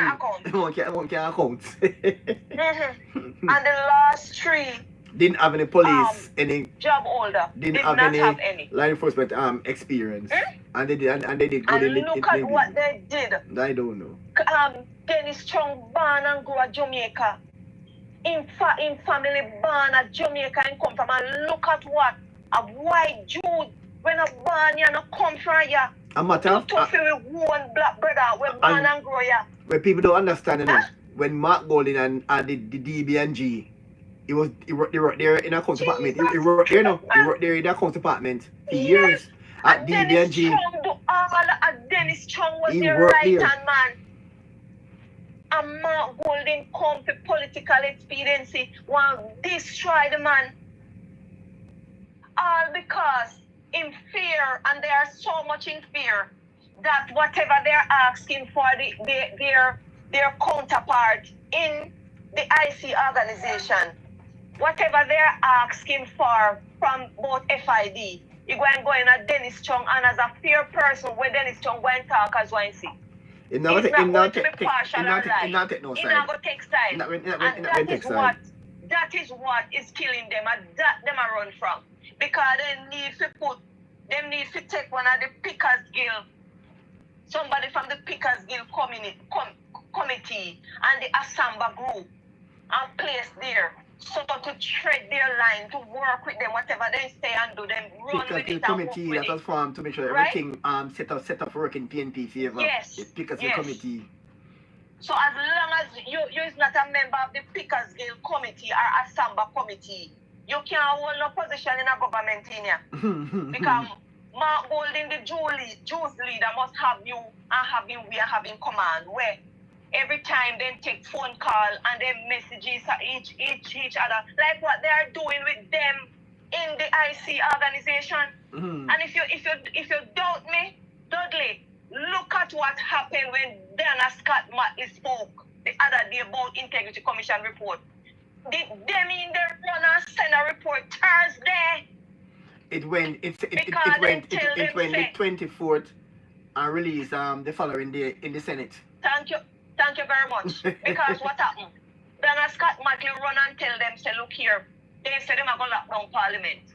Only can account. And the last three didn't have any police, any job holder. Did not have any law enforcement experience. And they did good. And look at what they did. I don't know. Dennis Strong born and grew at Jamaica. In family born at Jamaica and come from, and look at what a white Jude when a born you no come from here. A matter of one black brother we born and grow here. Where people don't understand enough. When Mark Golding and did the DB&G, he worked there in a accounts department. He worked there now. He worked there in the accounts department for years at DB&G. Dennis Strong was their right-hand man. And Mark Golding come for political expedience, want destroy the man. All because in fear, and they are so much in fear that whatever they're asking for their counterpart in the IC organization, whatever they're asking for from both FID, you go and go in a Dennis Strong, and as a fair person where Dennis Strong go and talk as one see. It's not going to take partial or right. It's not going to take side. That is what is killing them, and that them are run from. Because they need to take one of the Pickers Guild, somebody from the Pickers Guild committee and the Asamba group, and place there. So to tread their line, to work with them, whatever they say and do, them run Pickers with it. Committee that was formed to make sure everything set up for work in PNP favor. Yes. The Pickers Committee. So as long as you is not a member of the Pickers Guild committee or Asamba committee, you can't hold no position in a government in here. Because Mark Golding, the Jews leader, must have you and having command where every time they take phone call and they messages each other, like what they are doing with them in the IC organization. And if you doubt me, Dudley, look at what happened when Dana Scott Matley spoke the other day about Integrity Commission report. Did them in the run and send a report Thursday? It went the 24th and released the following day in the Senate. Thank you very much. Because what happened? Dana Scott Matley run and tell them, say, look here, they say them are going to lock down Parliament.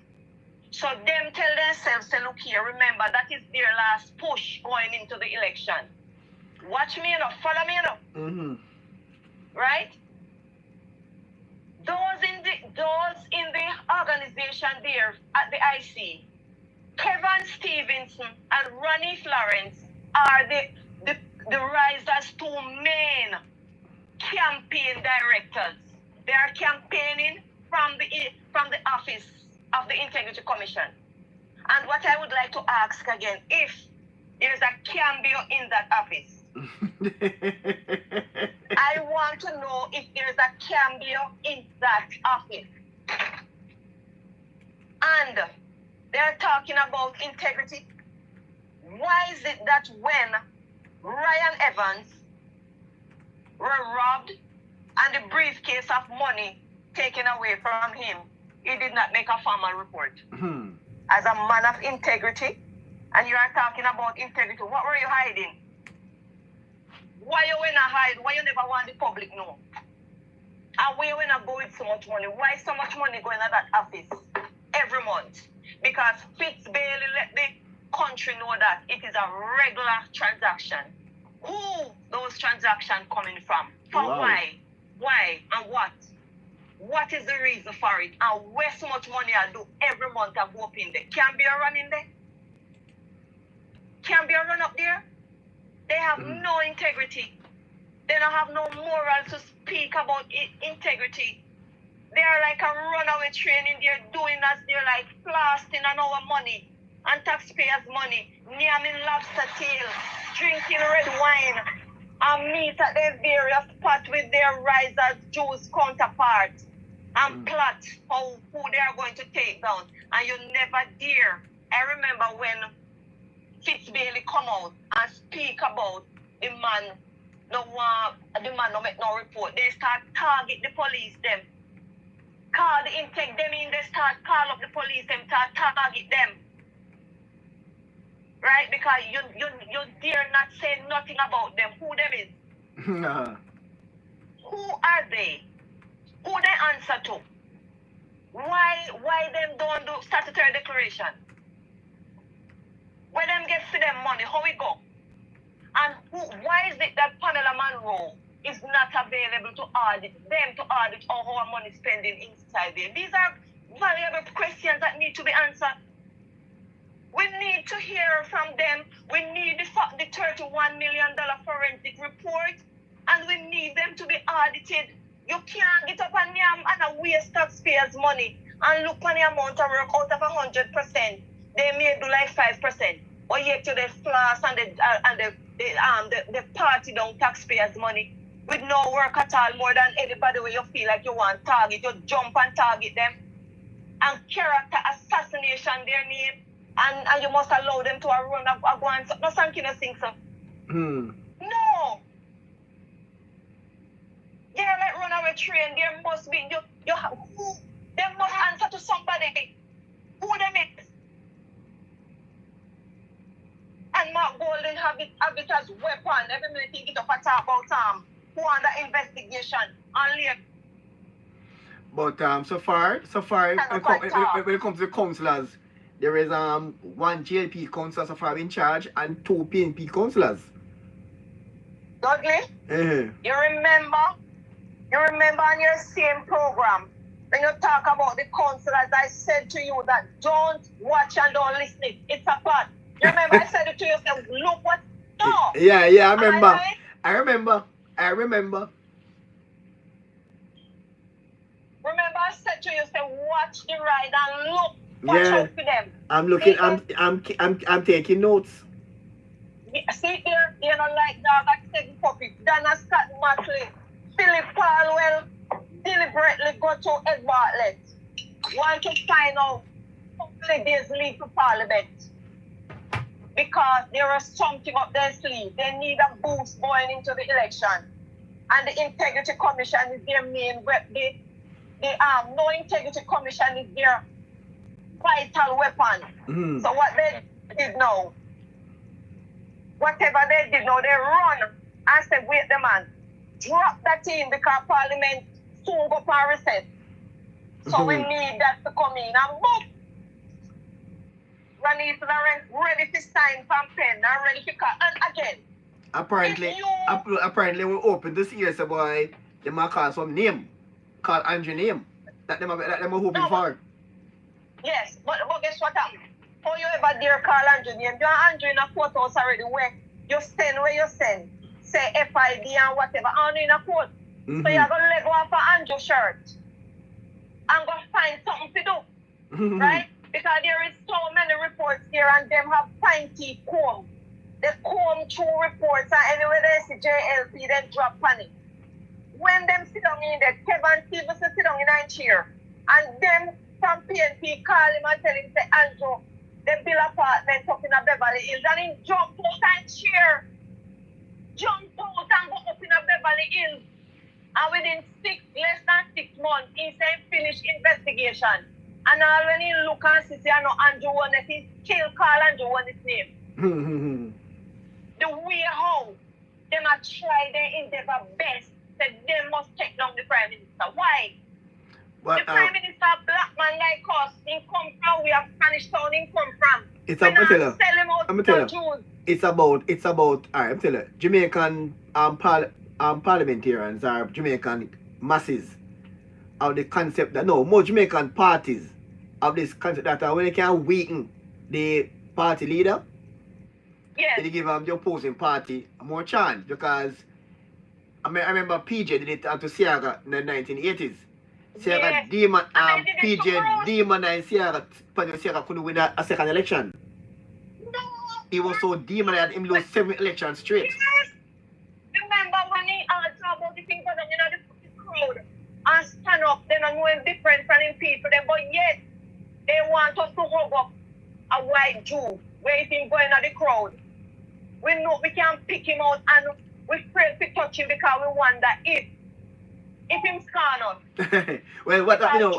So them tell themselves, say, look here, remember, that is their last push going into the election. Watch me, follow me, right? Those in the organization there at the IC, Kevin Stevenson and Ronnie Florence are the Risers' two main campaign directors. They are campaigning from the office of the Integrity Commission. And what I would like to ask again, if there's a cameo in that office, I want to know if there's a cameo in that office. And they're talking about integrity. Why is it that when Ryan Evans were robbed and the briefcase of money taken away from him, he did not make a formal report. As a man of integrity, and you are talking about integrity, what were you hiding? Why you wanna hide? Why you never want the public know? And why you wanna go with so much money? Why so much money going to that office every month? Because Fitz Bailey let the country know that it is a regular transaction. Who those transactions coming from? For Wow. why? Why and what? What is the reason for it? And where so much money I do every month I go up in there? Can be a run in there? Can be a run up there? They have no integrity. They don't have no moral to speak about integrity. They are like a runaway train in there doing as they're like blasting on our money and taxpayers' money, neaming lobster tail, drinking red wine, and meet at their various spots with their risers, Jews counterparts, and plot who they are going to take down. And you never dare. I remember when Fitz Bailey come out and speak about the man no make no report. They start target the police them. Call the intake them in, they start call up the police them, start target them. Right? Because you dare not say nothing about them. Who them is? Who are they? Who they answer to? Why them don't do statutory declaration? When them get for them money, how we go? And why is it that Pamela Monroe is not available to audit all our money spending inside there? These are valuable questions that need to be answered. We need to hear from them. We need the $31 million forensic report, and we need them to be audited. You can't get up and waste taxpayers' money and look on the amount of work out of 100%. They may do like 5%, or yet to the floss and the party down taxpayers' money with no work at all, more than anybody where you feel like you want target. You jump and target them, and character assassination their name. And you must allow them to run a go and no something you think so. No. They're like runaway train. There must be they must answer to somebody. Who them is? And Mark Golden have it as weapon. Every minute he get up and talk about who under investigation and later. But so far when it comes to councillors, there is one JLP councillor so far in charge and 2 PNP councillors. Dudley, you remember on your same program when you talk about the councillors, I said to you that don't watch and don't listen. It's a part. You remember I said it to you, said, look what no. Yeah, I remember. I remember. Remember I said to you, say watch the ride and look. Watch out for them. I'm looking. I'm taking notes. Yeah, see there, you know, like dog taking puppy. Dana Scott Matley, Philip Palwell deliberately go to Ed Bartlett. Want to find out how many days leave to Parliament. Because there is something up their sleeve. They need a boost going into the election. And the Integrity Commission is their main no Integrity Commission is their vital weapon. So what they did now, whatever they did now, they run and said, wait the man, drop that in because Parliament soon go for recess. So we need that to come in and boom. Ranita Lawrence ready to sign from pen and ready to cut. And again, apparently we open this year, so boy, they might call some name, call Andrew name. That them are hoping for. Yes, but guess what happened? How you ever dare call Andrew name? You are Andrew in a courthouse already where you send, say FID and whatever, and in a court. So you're going to let go of Andrew shirt and go find something to do, right? Because there is so many reports here and them have fine teeth comb. They comb through reports and anyway they see JLP then drop panic. When them sit down in there, Kevin Stevenson sit down in a chair and them from PNP call him and tell him, say, Andrew, they build apartment up in a Beverly Hills and he jump out and cheer. Jump out and go up in a Beverly Hills. And within less than 6 months, he said finish investigation. And all when he look and see, I know Andrew one that he still call Andrew one his name. The way how them are try their endeavor best that they must take down the Prime Minister. Why? But, the Prime Minister, black man like us, he come from where Spanish town he come from. It's a, sell him out to Jews. It's about, alright, I'm telling you, Jamaican parliamentarians or Jamaican masses of the concept that, no, more Jamaican parties of this concept that when they can weaken the party leader, yes, they give the opposing party more chance. Because I remember PJ did it to Siaga in the 1980s. Siaga yes. PJ demonized Siaga, but Siaga couldn't win a second election. No. He was so demonized him lose 7 elections straight. Yes. Remember when he talk about the things that the crowd and stand up, then I know him different from him people, then, but yet they want us to hug up a white Jew where he's going at the crowd. We know we can pick him out and we're afraid to touch him because we wonder if him scan us. Well, what you know?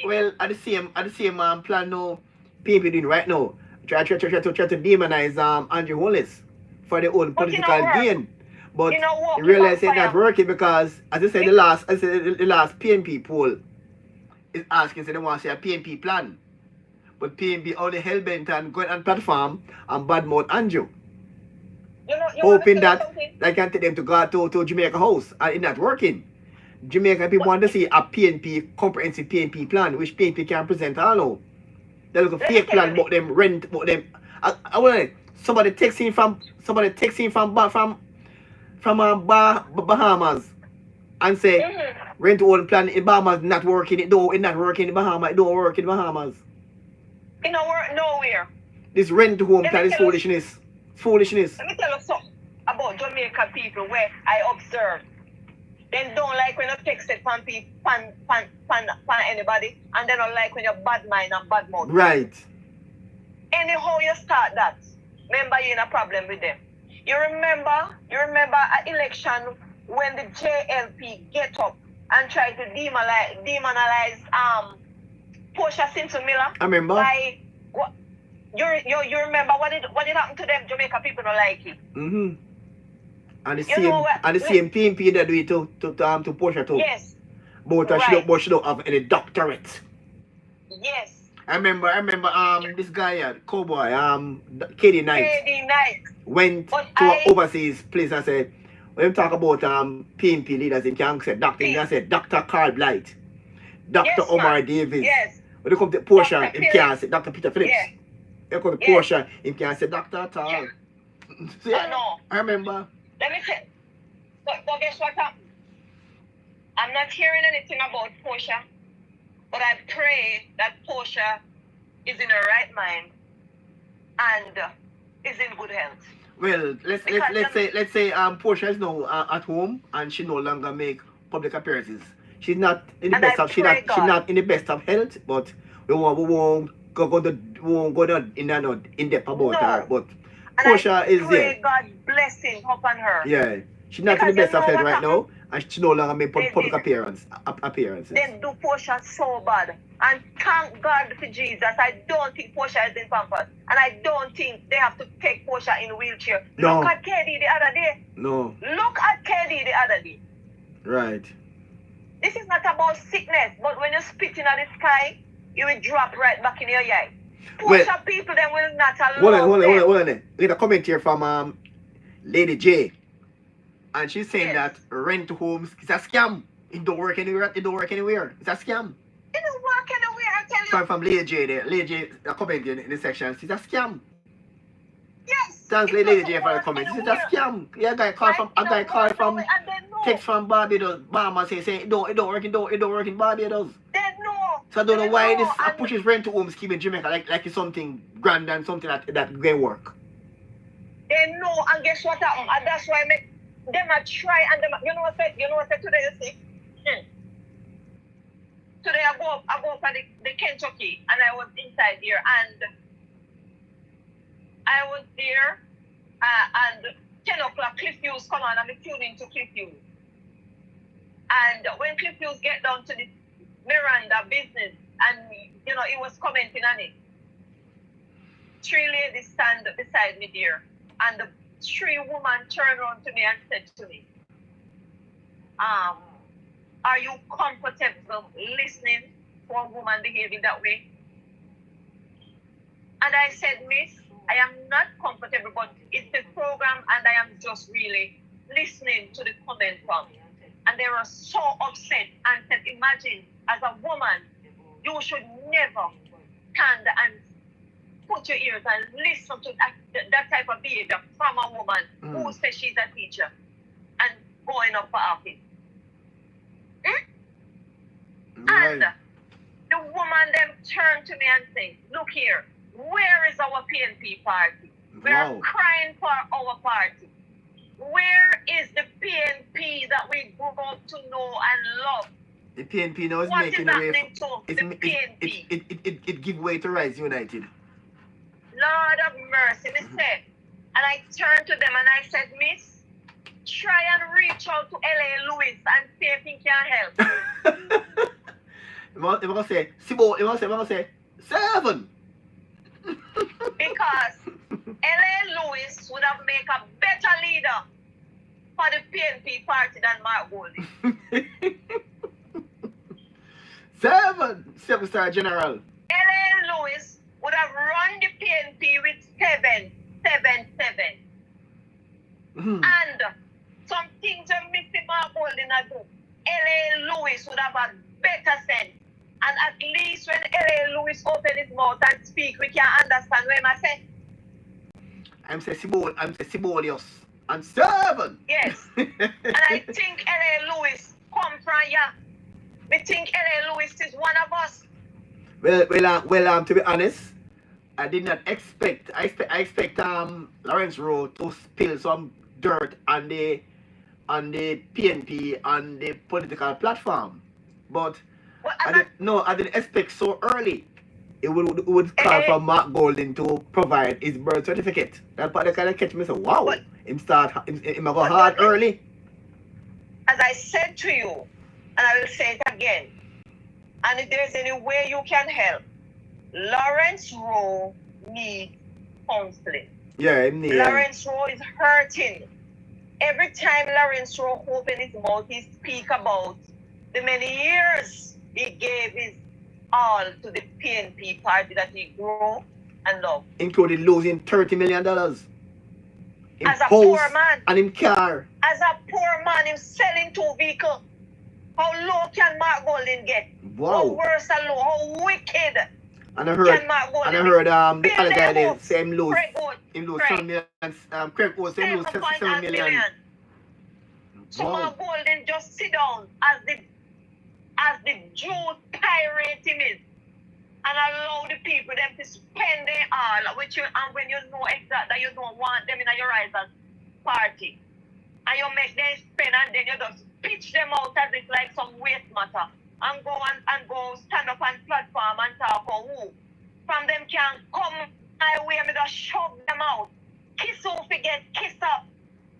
Well, at the same plan now, people doing right now. Try to demonize Andrew Hollis for their own political gain. But you realize it's not working because, as I said, the last PNP poll is asking, so they want to say a PNP plan. But PNP only hell-bent and going on platform and badmouth Andrew. Hoping that they can take them to go to Jamaica House, and it's not working. Jamaican people want to see a PNP, comprehensive PNP plan, which PNP can present all now. They look a fake plan about them rent, about them. I want to somebody texting from Bahamas and say rent to own plan in Bahamas not working. It's not working in Bahamas. It don't work in Bahamas. It don't work nowhere. This rent to home plan is foolishness. Foolishness. Let me tell you something about Jamaican people where I observe. They don't like when you text it from anybody, and they don't like when you bad mind and bad mouth. Right. Anyhow you start that, remember you're in a problem with them. You remember an election when the JLP get up and try to demonize Portia Simpson Miller. I remember. You remember what did happen to them? Jamaica people don't like it. And the same PNP that do it to Portia too. Yes. But she don't have any doctorate. Yes. I remember this guy cowboy KD Knight went to an overseas place and said, when we talk about PNP leaders in Canada, said doctor, he said Dr. Carl Blight, Dr. Omar Davis. Yes. When they come to Portia, he can't say Dr. Peter Phillips. Yeah. They come to Portia, he can't say Dr. at all. Yeah. See, I remember. Let me tell you. But guess what happened? I'm not hearing anything about Portia, but I pray that Portia is in her right mind and is in good health. Well, let's say Portia is now at home and she no longer make public appearances. She's not in the best of she's not in the best of health, but we won't go in depth about her. But Portia is there. God blessing upon her. Yeah. She's not in the best of health right now, and she no longer make public appearances. They do Portia so bad. And thank God for Jesus. I don't think Portia is in Pampers. And I don't think they have to take Portia in a wheelchair. No. Look at KD the other day. No. Look at KD the other day. Right. This is not about sickness, but when you spit in the sky, it will drop right back in your eye. Portia people then will not allow Hold on. Get a comment here from Lady J. And she's saying that rent homes is a scam. It don't work anywhere. It's a scam. It don't work anywhere, I tell you. From Lady J there. Lady J, a comment in the section. It's a scam. Yes. Thanks Lady J for the comment. It's a scam. Yeah, a guy called from text from Barbados. Bahamas saying it don't work in Barbados. They know. So I don't know why this pushes rent to home scheme in Jamaica like it's something grand and something that can work. They know, and guess what happened? And that's why them a try and them you know what I said today, you see? Today I go for the Kentucky and I was inside here and I was there and 10 o'clock Cliff Hughes come on and I'm tuning to Cliff Hughes. And when Cliff Hughes get down to the Miranda business, and he was commenting on it, 3 ladies stand beside me there, and the 3 women turned around to me and said to me, are you comfortable listening to a woman behaving that way? And I said, Miss, I am not comfortable, but it's a program and I am just really listening to the comment from. And they were so upset and said, imagine, as a woman, you should never stand and put your ears and listen to that type of behavior from a woman who says she's a teacher and going up for office. Right. And the woman then turned to me and said, look here, where is our PNP party? We are crying for our party. Where is the PNP that we grew up to know and love? The PNP now is what making is way happening to the PNP? It give way to Rise United. Lord of mercy, me said. And I turned to them and I said, Miss, try and reach out to L.A. Lewis and see if he can help. I'm going to say, Sibo, I'm going to say, 7. Because L.A. Lewis would have made a better leader for the PNP party than Mark Golding. 7-star general. L.A. Lewis would have run the PNP with 7. And some things are missing Mark Golding do. L.A. Lewis would have had better sense. And at least when L.A. Lewis open his mouth and speak, we can understand what I say. I'm Sibolius. And 7. Yes. And I think L.A. Lewis come from ya. We think L.A. Lewis is one of us. Well, to be honest, I did not expect. I expect Lawrence Rowe to spill some dirt on the PNP and the political platform, but I didn't expect so early. It would call for Mark Golding to provide his birth certificate. That part kind of catch me. So wow, him go hard early. As I said to you, and I will say it again, and if there's any way you can help, Lawrence Rowe needs counseling. Yeah, Lawrence Rowe is hurting. Every time Lawrence Rowe opens his mouth, he speaks about the many years he gave his all to the PNP party that he grew and loved. Including losing $30 million. As a poor man. And in car. As a poor man, him selling 2 vehicles. How low can Mark Golding get? Wow. How worse and low? How wicked? And I heard the other guy there say him lose 7 million. Craig Oates say him lose 7 million. So Mark Golding just sit down as the Jew pirate him is and allow the people them to spend their all and when you know exactly that you don't want them in your rival's party. And you make them spend and then you just pitch them out as if like some waste matter. And go stand up on platform and talk about who. From them can come my way and just shove them out. Kiss who forget, kiss up.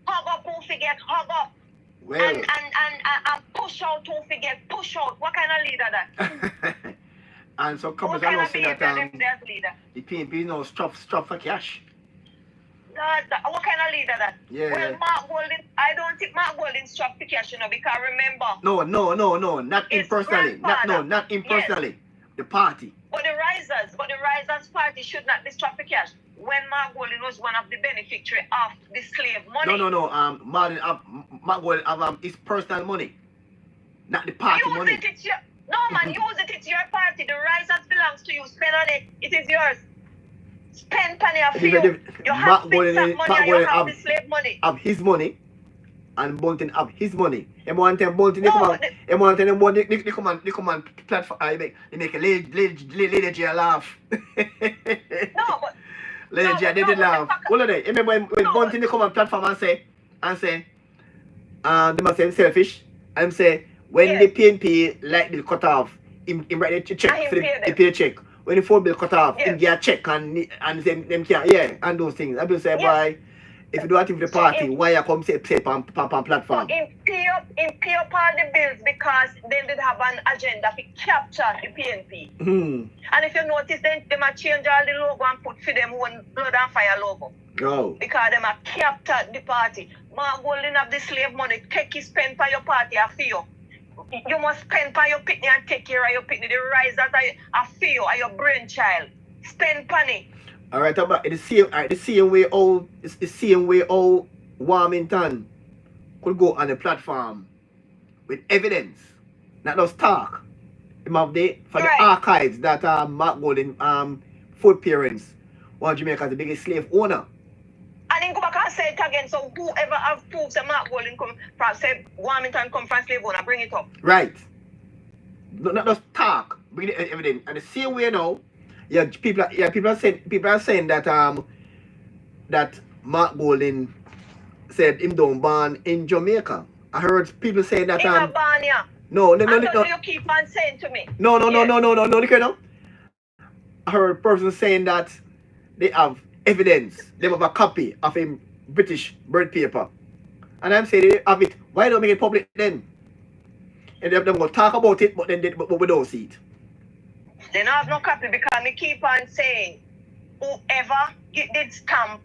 Hug up who forget, hug up. Well. And push out who forget, push out. What kind of leader that? And so come along say that the PNP is now strapped for cash. What kind of leader that? Yeah. Well, Mark Golding, I don't think Mark Golding strapped for cash, because remember. No, not him personally. Not him personally. Yes. The party. But the Risers party should not be strapped for cash. When Mark Golding was one of the beneficiaries of the slave money. No. Mark Golding have his personal money, not the party money. Use it, your party. The Risers belongs to you. Spend on it. It is yours. Spend money of you. You have money and you have the slave money. Have his money and Bolton have his money. And one time Bolton they come on platform. They make a lady J laugh. No, but Lady J did laugh. What are they? Remember when Bolton they come on platform and say they must say selfish and say when the PNP like the cut off, him write the check for the paycheck. When the phone bill cut off, him get a check and them can't, and those things. I will say, boy, if you do a thing for the So party, in why you come say on platform? pay up all the bills because they did have an agenda to capture the PNP. And if you notice, then they might change all the logo and put for them one blood and fire logo. Oh. Because they might capture the party. Mark Golding have the slave money, take his spend for your party, I feel. You must spend for your picnic and take care of your picnic. The rise that I feel are your brainchild. Spend money. Alright, about the same way all Warmington could go on the platform with evidence, not just talk. For the archives that Mark Golding food parents want Jamaica the biggest slave owner. And then go back and say it again. So whoever have proofs that Mark Golding come from say Warmington come from slave owner, bring it up. Right. Not just talk, bring the evidence. And the same way now, people are saying that that Mark Golding said him don't born in Jamaica. I heard people saying that in Albania. No. You keep on saying to me. No, look here now. I heard a person saying that they have evidence, they have a copy of a British birth paper. And I'm saying they have it. Why don't make it public then? And they're going to talk about it, but we don't see it. They don't have no copy because me keep on saying whoever did stamp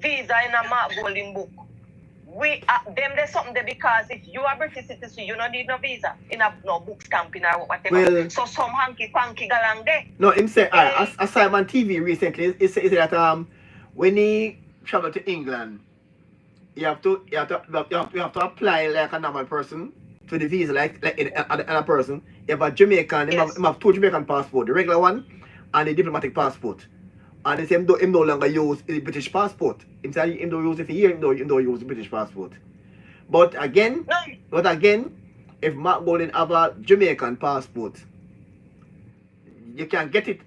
visa in a Mark Golding book, there's something there because if you are British citizen, you don't need no visa in a no book stamping or whatever. Well, so some hanky panky galang there. No, him say as Simon TV recently, he said that when he travel to England, you have to apply like a normal person to the visa like a person. You have a Jamaican, yes. Him have two Jamaican passport, the regular one and the diplomatic passport. And he said him no longer use the British passport. Him say him don't use it for years, him don't use the British passport. But again, if Mark Golding have a Jamaican passport, you can get it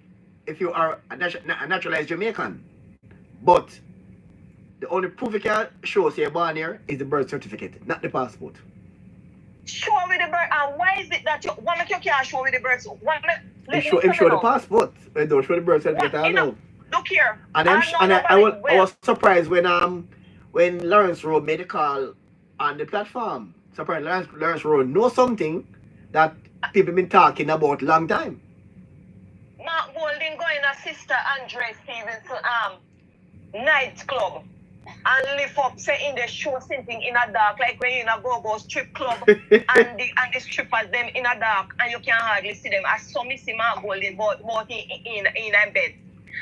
if you are a naturalized Jamaican. But the only proof you can show say you're born here is the birth certificate, not the passport. Show me the birth, and why is it that you can't show me the birth? Show the passport. Don't show the birth certificate. I know. Look here. And I was surprised when Lawrence Rowe made a call on the platform. Surprised Lawrence Rowe knows something that people been talking about a long time. Mark Golding going to Sister Andre Stevenson nightclub and lift up say in the show something in a dark like when you in a go-go strip club and the strippers them in a dark and you can hardly see them. I saw me see Mark Golding but in bed.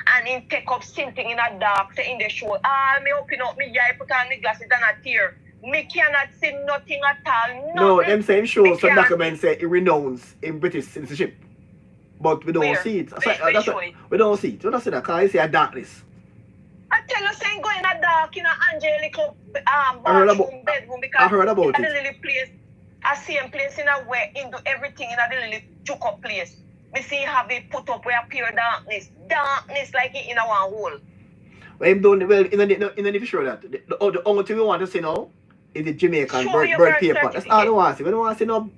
And him take up something in a dark, say in the show. Me open up my eye, put on the glasses and a tear. Me cannot see nothing at all. Nothing. No, them same shows some documents say he renounced in British citizenship. But we don't see it. We don't see it. We don't see that because it's a darkness. I tell you, saying go in a dark, in an angelical bathroom, bedroom because I heard about it. The little place, I see him place in a way, into everything in a little juke up place. Me see have it put up where pure darkness like it in a one hole. Well, in the show that the only thing we want to see now is the Jamaican birth paper. That's all we want to see. We don't want to see no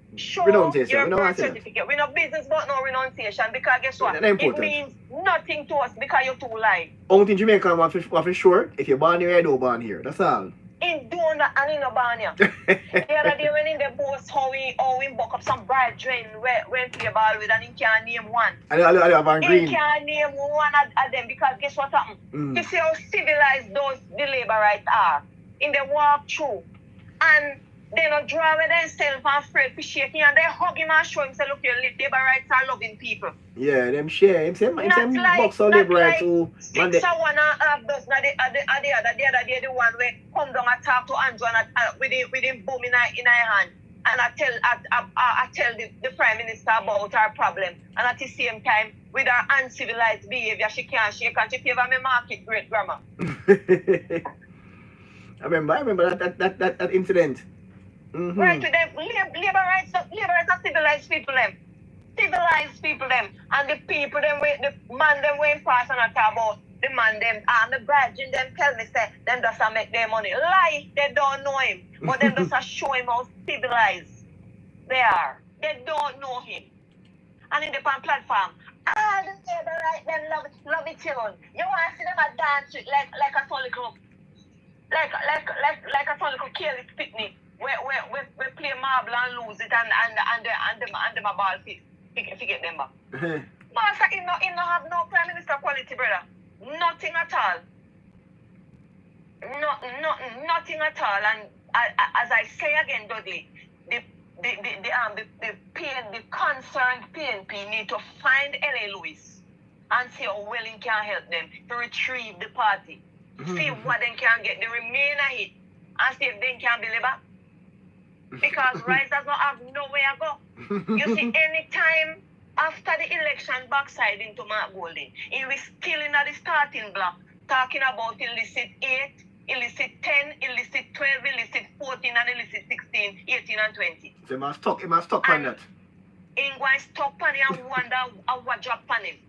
renunciation. We don't want to see that. We no business but no renunciation because guess what? It means nothing to us because you're too light. Only thing Jamaican want for sure, if you're born here, you don't born here. That's all. In doing that and in Albania. The other day when in the boss how we buck up some bright drain when play ball with and he can't name one. I have Van Green. He can't name one of them because guess what happened? You see how civilized those the laborites are. In the walk through. And they don't draw with themselves and afraid to shake him and they hug him and show him say look your laborites are loving people. Yeah, them share him box all laborites who six or one and a half dozen the other day the one where come down and talk to Andrew and with him boom in her hand and I tell the Prime Minister about her problem and at the same time with her uncivilized behavior she can't shake and she favor me market great grammar. I remember that incident. Mm-hmm. Right to them, laborites are civilized people them, and the people them the man them way pass and I talk about the man them and the brethren them tell me say them just make their money. Lie, they don't know him, but them just show him how civilized they are. They don't know him. And in the platform, All the table right then love it tune. You want to see them a dance it like a solid group. Like a solid little careless picnic. We play marble and lose it and them a ball forget them back. Master, he no have no prime minister quality, brother. Nothing at all. Nothing at all. And as I say again, Dudley, the concerned PNP need to find L.A. Lewis and see how well he can help them to retrieve the party. See what they can get the remainder hit and see if they can deliver. Because Rice does not have nowhere to go. You see, anytime after the election backside into Mark Golding, he was still in the starting block talking about illicit 8, illicit 10, illicit 12, illicit 14, and illicit 16, 18, and 20. So he must stuck on that. He going stuck on it and wonder what job on him.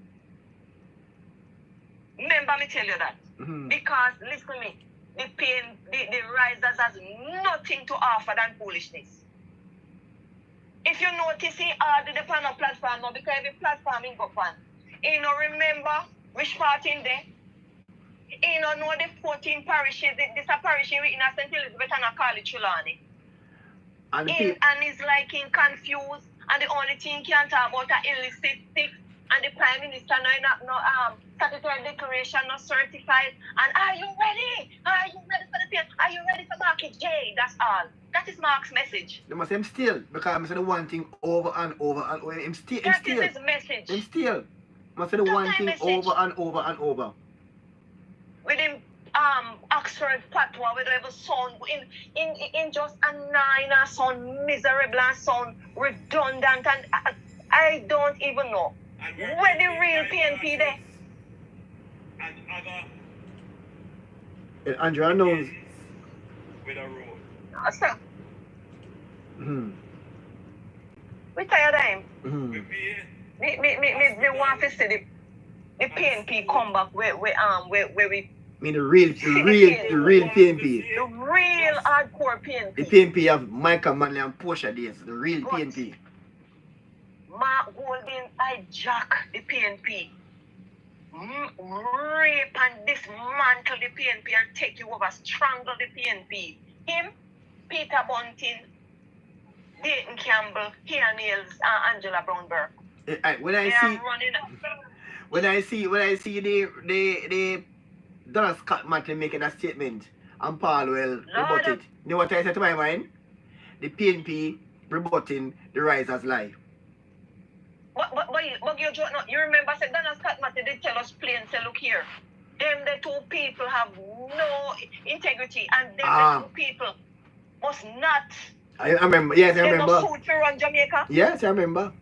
Remember me tell you that. Because, listen to me, the risers has nothing to offer than foolishness. If you notice, he added the panel platform now because every platform in go on. He no remember which part in there. He no know the 14 parishes. This a parish in St. Elizabeth and a call it Trelawney. And he's like in confused. And the only thing he can talk about is illicit 6. And the Prime Minister no statutory declaration not certified. And are you ready? Are you ready for the pen? Are you ready for Market J? That's all. That is Mark's message. They must him still, because I'm saying the one thing over and over and over. Him still. That is his message. Him still. Must say the one thing message. over and over and over. With him Oxford patois, with every sound in just a nine and sound miserable and sound redundant, and I don't even know where the real PNP there. And other Andrew knows. with a road. Sir. We tired of him. We pay. Me want to see the PNP come back where we I mean the real PNP. the real hardcore PNP. The PNP of Michael Manley and Portia days. The real PNP. Mark Golding hijack the PNP. Rape and dismantle the PNP and take you over, strangle the PNP. Him, Peter Bunting, Dayton Campbell, Kia Nails, and Angela Brownberg. When I see the Donald Scott Martin making that statement and Paul will rebut it. You know what I said to my mind? The PNP rebutting the Risers lie. But you remember said Donald Scott Martin did tell us plain say look here. Them the two people have no integrity and them the two people must not. I remember, yes, I remember. They no suit for run Jamaica. Yes, I remember.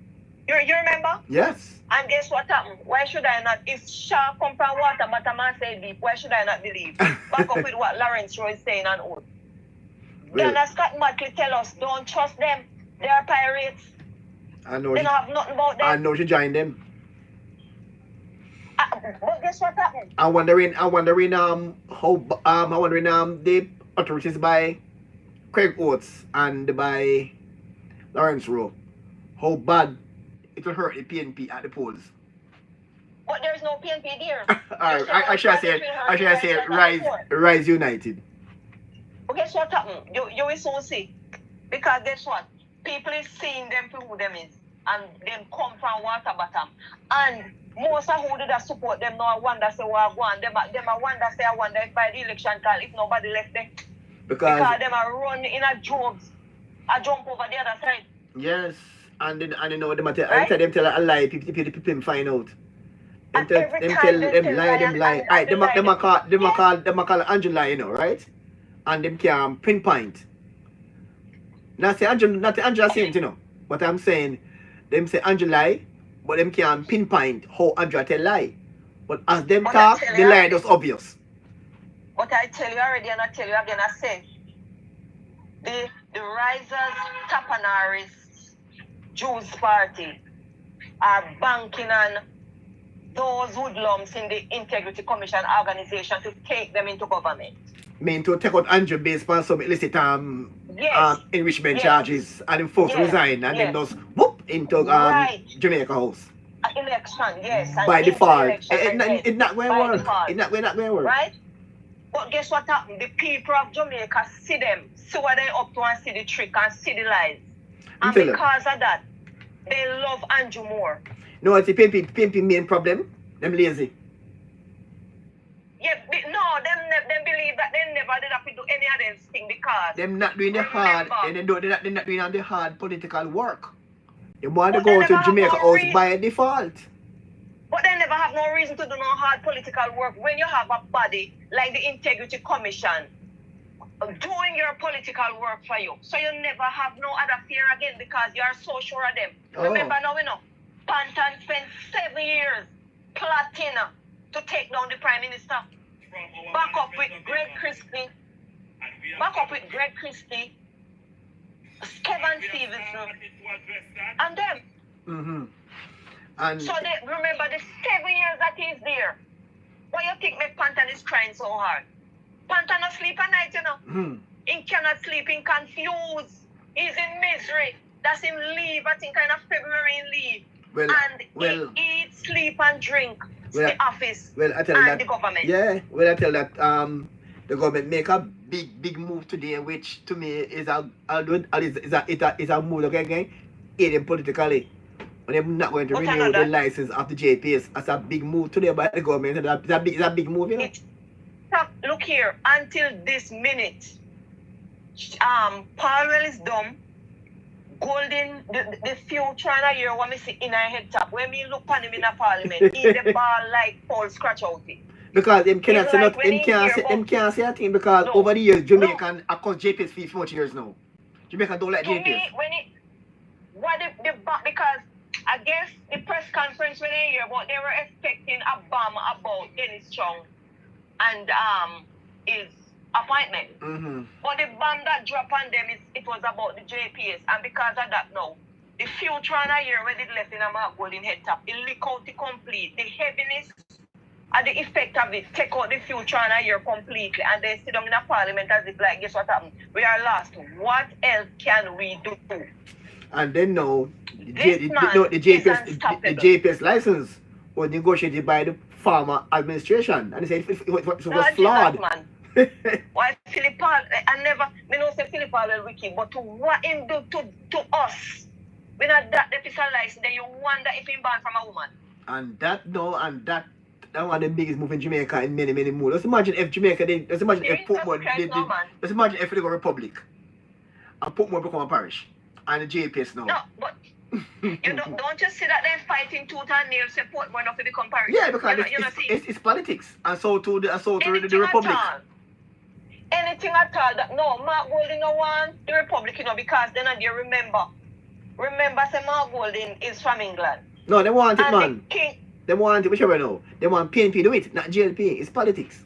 You remember? Yes. And guess what happened? Why should I not? If shark come from water, but a man say deep, why should I not believe? Back up with what Lawrence Rowe is saying and all. Donald Scott Martin tell us, don't trust them. They are pirates. I know. They don't have nothing about them. I know she joined them. But guess what happened? I'm wondering the authorities by Craig Oates and by Lawrence Rowe, how bad it will hurt the PNP at the polls. But there's no PNP there. I should say Rise United. But guess what happened? You will soon see. Because guess what? People is seeing them for who them is. And them come from water bottom. And most of who do that support them now wonder say what I want. Them I wonder if by the election call if nobody left them. Because them are run in a droves. I jump over the other side. Yes. And you know them tell a lie, people find out. Them lie. Them call Angela, you know, right? And them can pinpoint. Not Angela saying, you know. But I'm saying them say Angela, but them can pinpoint how Angela tell lie. But as them talk, the lie is obvious. But I tell you already and I tell you again, I say the Risers, Tapanaris, Jews Party are banking on those hoodlums in the Integrity Commission organization to take them into government. Mean to take out Andrew based on some illicit enrichment charges and then folks resign and then just whoop into Jamaica House. Election, yes. And by into default. election, and yes, It's not going to by work. default. It's not going to work. Right? But guess what happened? The people of Jamaica see them, see what they up to and see the trick and see the lies. And because of that, they love Andrew more. No, it's the PNP main problem. Them lazy. Yeah, no, them believe that they never did have to do any of this thing because them not doing the hard, and they're not doing the hard political work. They want to But go they to never Jamaica have no House by default. But they never have no reason to do no hard political work when you have a body like the Integrity Commission doing your political work for you. So you never have no other fear again because you are so sure of them. Remember now, Pantan spent 7 years plotting to take down the Prime Minister. Back up with Greg Christie. Kevin Stevenson. And them. Mm-hmm. And so they remember the 7 years that he's there. Why you think make Pantan is trying so hard? Pantan not sleep at night, Mm-hmm. He cannot sleep, he's confused. He's in misery. That's him leave, I think kind of February leave. He eat, sleep and drink the office I tell and that, the government. Yeah, I tell that the government make a big move today, which to me is a move again, aiding politically. But they're not going to renew the license of the JPS. That's a big move today by the government. It's a big move, Look here, until this minute, Parliament is dumb. Golden, the future in a year when we see in our head top, when we look on him in a parliament, he's the ball like Paul scratch out it. Because them cannot say not, them can't say a thing because over the years Jamaican across JPS for much years now. Jamaican don't like JPS. Because I guess the press conference when they hear about they were expecting a bomb about Dennis Strong and his appointment. Mm-hmm. But the bomb that dropped on them it was about the JPS, and because of that now, the future in a year when it left in a Mark Golden head top, it leak out the complete, the heaviness and the effect of it take out the future in a year completely, and they sit down in a parliament as if like, guess what happened? We are lost. What else can we do? And then now the JPS license was negotiated by the former administration, and they said it was flawed. Man. Why Philip Paul? Me know say Philip Paul is wicked, but to what him do to us? When that piece of license, then you wonder if he born from a woman. And that one of the biggest move in Jamaica in many more. Let's imagine if Jamaica let's imagine if Portmore let's imagine if they go Republic and Portmore become a parish and the JPS now. No, but don't you see that they're fighting tooth and nail say Portmore not to become parish? Yeah, because it's politics, and so to the Republic. Anything at all that Mark Golding no want the Republic, because then they remember say Mark Golding is from England. No, they want it, and man. They want it, whichever now. They want PNP do it, not GLP. It's politics.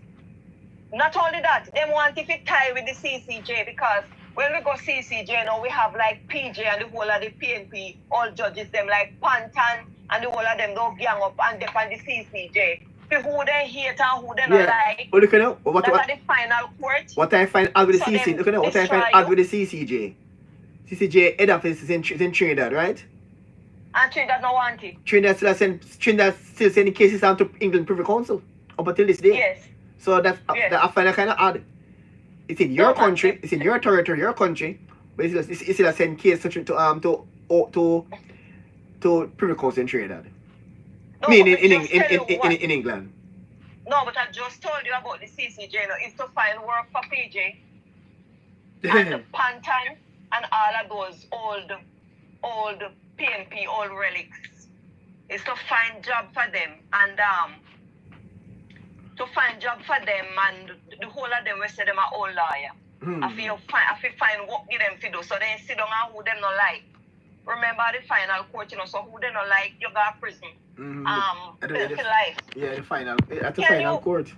Not only that, they want if it tie with the CCJ, because when we go CCJ now, we have like PJ and the whole of the PNP, all judges, them like Pantan and the whole of them don't gang up and defend the CCJ. Who they hate and who they not like. Look at now. What the final court. What I find out with the CCJ. Look at now. What I find out with the CCJ. CCJ head office is in Trinidad, right? And Trinidad no want it. Trinidad still sending cases down to England Privy Council up until this day. Yes. So that I find that kind of odd. It's in your country. It's in your territory, your country. But it's still send case to Privy Council in Trinidad. No, in England. No, but I just told you about the CCJ. It's to find work for PJ and the Pantan and all of those old PNP, old relics. It's to find job for them and the whole of them we say them are old lawyer. I feel find what give them to do, so they sit down and who them not like. Remember the final court, so who they not like, you got prison. Life. Yeah, the final court.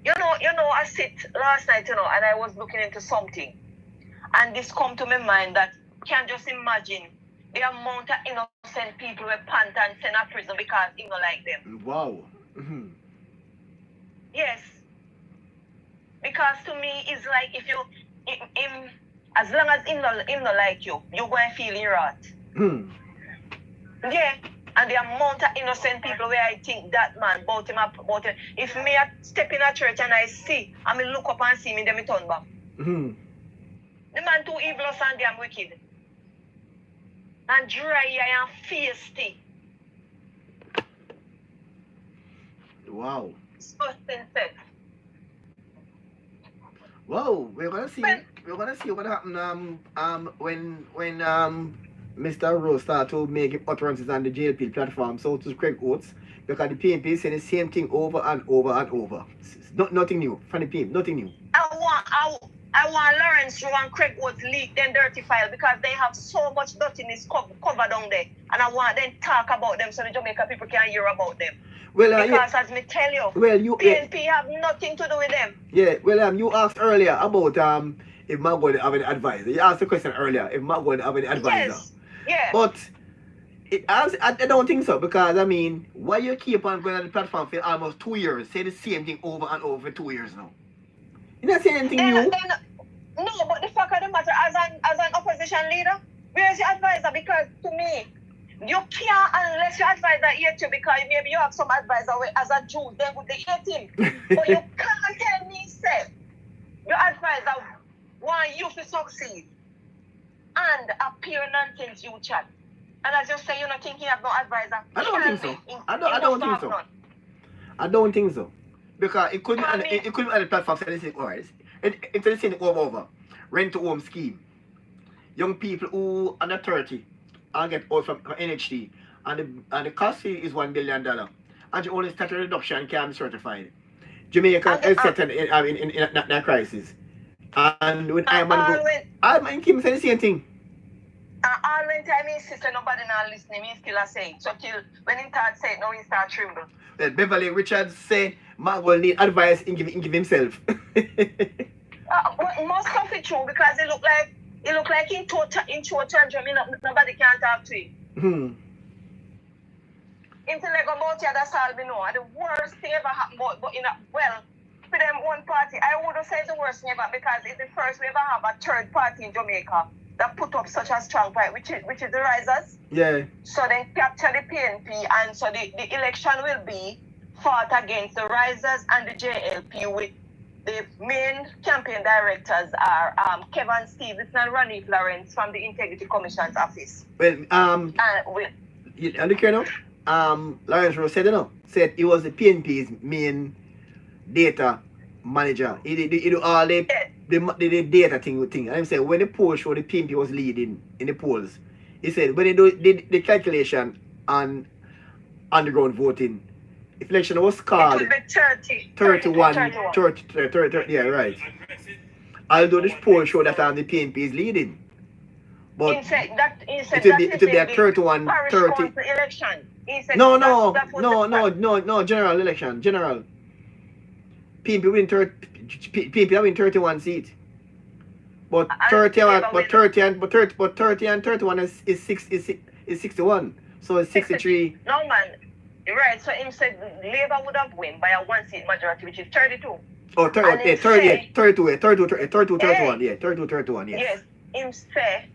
You know, I sit last night, and I was looking into something, and this come to my mind that can't just imagine the amount of innocent people who pant and send to prison because he don't like them. Wow. Mm-hmm. Yes. Because to me, it's like if you him as long as him not like you, you're going to feel your wrath. Mm. Yeah. And the amount of innocent people where I think that man about him. If me I step in a church and I see, and me look up and see me, then me turn back. Mm-hmm. The man too evil and damn wicked. And dry and feisty. Wow. Disgusting sex. Wow, we're gonna see what happened when Mr. Rowe started to make utterances on the JLP platform, so to Craig Oates, because the PNP said the same thing over and over and over. It's nothing new from the PNP, nothing new. I want Lawrence Rowe and Craig Oates leak them dirty file because they have so much dirtiness covered down there, and I want them talk about them so the Jamaica people can hear about them. Well, because as me tell you, PNP have nothing to do with them. Yeah, well, you asked earlier about if Margot have an advisor. You asked the question earlier if Margot have an advisor. Yes. Yeah. But I don't think so, because I mean, why you keep on going on the platform for almost 2 years, say the same thing over and over for 2 years now? You're not saying anything new. No, but the fact of the matter, as an opposition leader, where's your advisor? Because to me, you can't unless your advisor hate you, because maybe you have some advisor as a Jew, then would they hate him. But you can't tell me, say, your advisor want you to succeed and appear nonsense you chat. And as you say, you're not thinking of no advisor. I don't think so. I don't think so. I don't think so. Because it couldn't be on the platform say this, alright. It's the same over. Rent to home scheme. Young people who under 30 and get out from NHT, and the cost fee is $1 billion. And you only start a reduction can be certified. Jamaica is set in a crisis. And when I'm Kim say the same thing. All when time he sister nobody not listening, he still a say. So till when he start say it, now he start tremble. Well, Beverly Richards say man will need advice in give himself. But most of it true, because it look like in total nobody can talk to him. Until they go about the other side, the worst thing ever happened, but for them one party, I wouldn't say the worst thing ever, because it's the first we ever have a third party in Jamaica that put up such a strong fight, which is the Risers. Yeah. So they capture the PNP, and so the election will be fought against the Risers and the JLP, with the main campaign directors are Kevin Stevens and Ronnie Lawrence from the Integrity Commission's office. Well, you know, Lawrence Rowe said he was the PNP's main data manager. He did all the data thing. And he said when the poll showed the PNP was leading in the polls, he said when they do the calculation on underground voting, if election was called, it would be 31, yeah, right. Although this poll showed that the PNP is leading, but it will be a 31, 30. No, general election, general. PNP having 31 seats, but 30 and 31 is 61, so it's 63. No man. Right, so him said Labour would have won by a 1-seat majority, which is 32. Oh, 32, 31, yeah, 31, yes. Yes, him say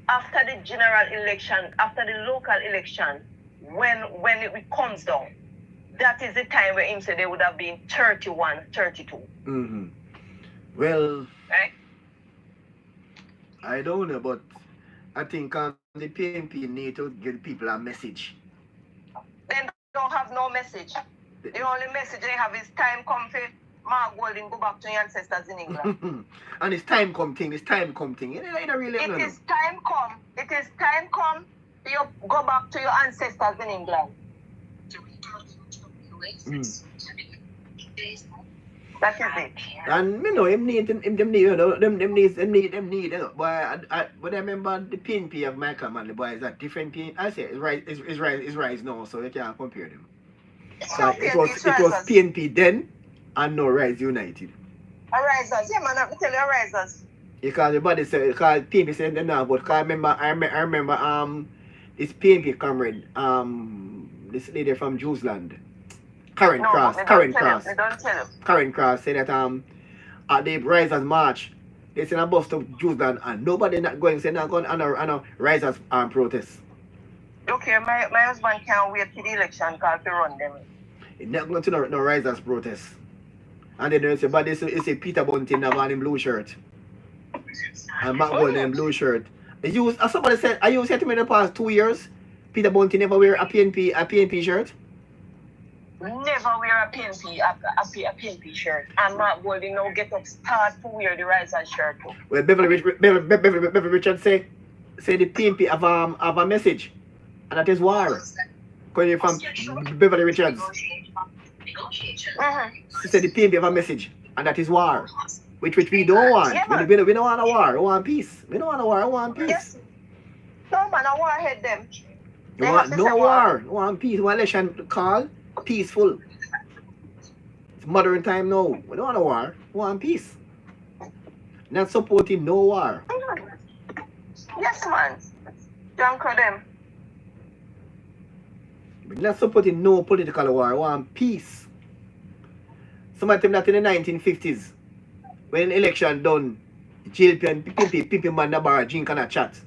after the general election, after the local election, when it comes down, that is the time where him said they would have been 31, 32. Mm-hmm. Well, right? I don't know, but I think the PNP need to give people a message. They don't have no message. The only message they have is time come for Mark Golding go back to your ancestors in England. And it's time come thing. It is time come. It is time come for you go back to your ancestors in England. That is it. And you know, them need. But I remember the PNP of Michael Man, the boy is a different PNP. I say it's rise now, so you can't compare them. So it was PNP then and now Rise United. Risers, yeah man, I tell you Risers. Because the body said, because PNP said them now, but I remember this PNP comrade, this lady from Jewsland. Karen Cross said that at the Risers March, they sent a bus to Jewsland and nobody not going, say not going on a Risers protest. Okay, my husband can't wait till the election call to run them. It's not going to no risers protest. And then they say, but this is a Peter Bunting now on in blue shirt. And Matt Gold in blue shirt. As somebody said, are you said to me in the past 2 years, Peter Bunting never wear a PNP shirt? Never wear a PNP shirt. And Matt Gold now get up start to wear the riser shirt too. Well, Beverly Richards say the PNP have a message. And that is war. Coming from Beverly Richards. She said the PNP have a message. And that is war. Which we don't want. Yeah, we don't want a war. We want peace. We don't want a war. We want peace. Yes. No man, I want to head them. We want no war. We want peace. We want election call peaceful. It's modern time now. We don't want a war. We want peace. Not supporting no war. Yes man. Don't call them. We're not supporting no political war. We want peace. Somebody tell me that in the 1950s, when election done, JLP and PNP man na bar drink and a chat.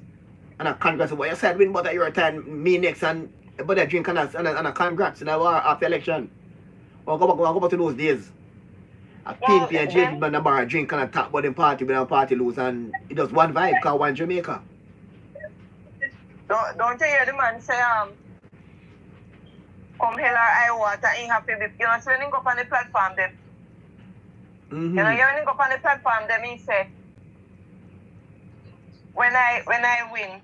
And a congrats about your side win, but your time, me next, and but a drink and a congrats in a war after election. We'll go back to those days. A PNP and JLP man na bar drink and a talk about them party when a party lose, and it does one vibe called one Jamaica. Don't you hear the man say, come hell or high water, ain't happy. You know, so when you go up on the platform, them. You know, when you go up on the platform, them, he say, when I win,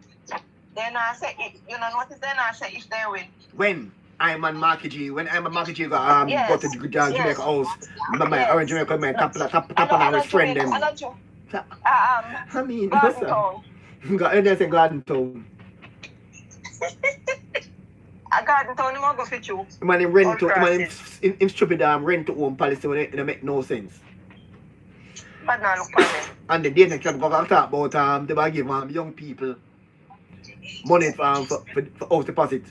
then I say, you know, what is then I say if they win? When I'm on Marky G, go to Jamaica house, my orange Jamaica man, tap on his friend them. I mean, what's up? There's a Garden Town. I Garden Town, I'm go fit you. Man, him rent to, man, him stupid rent to own policy when it make no sense. But now look at it. And the data club go talk about they give young people money for house deposit.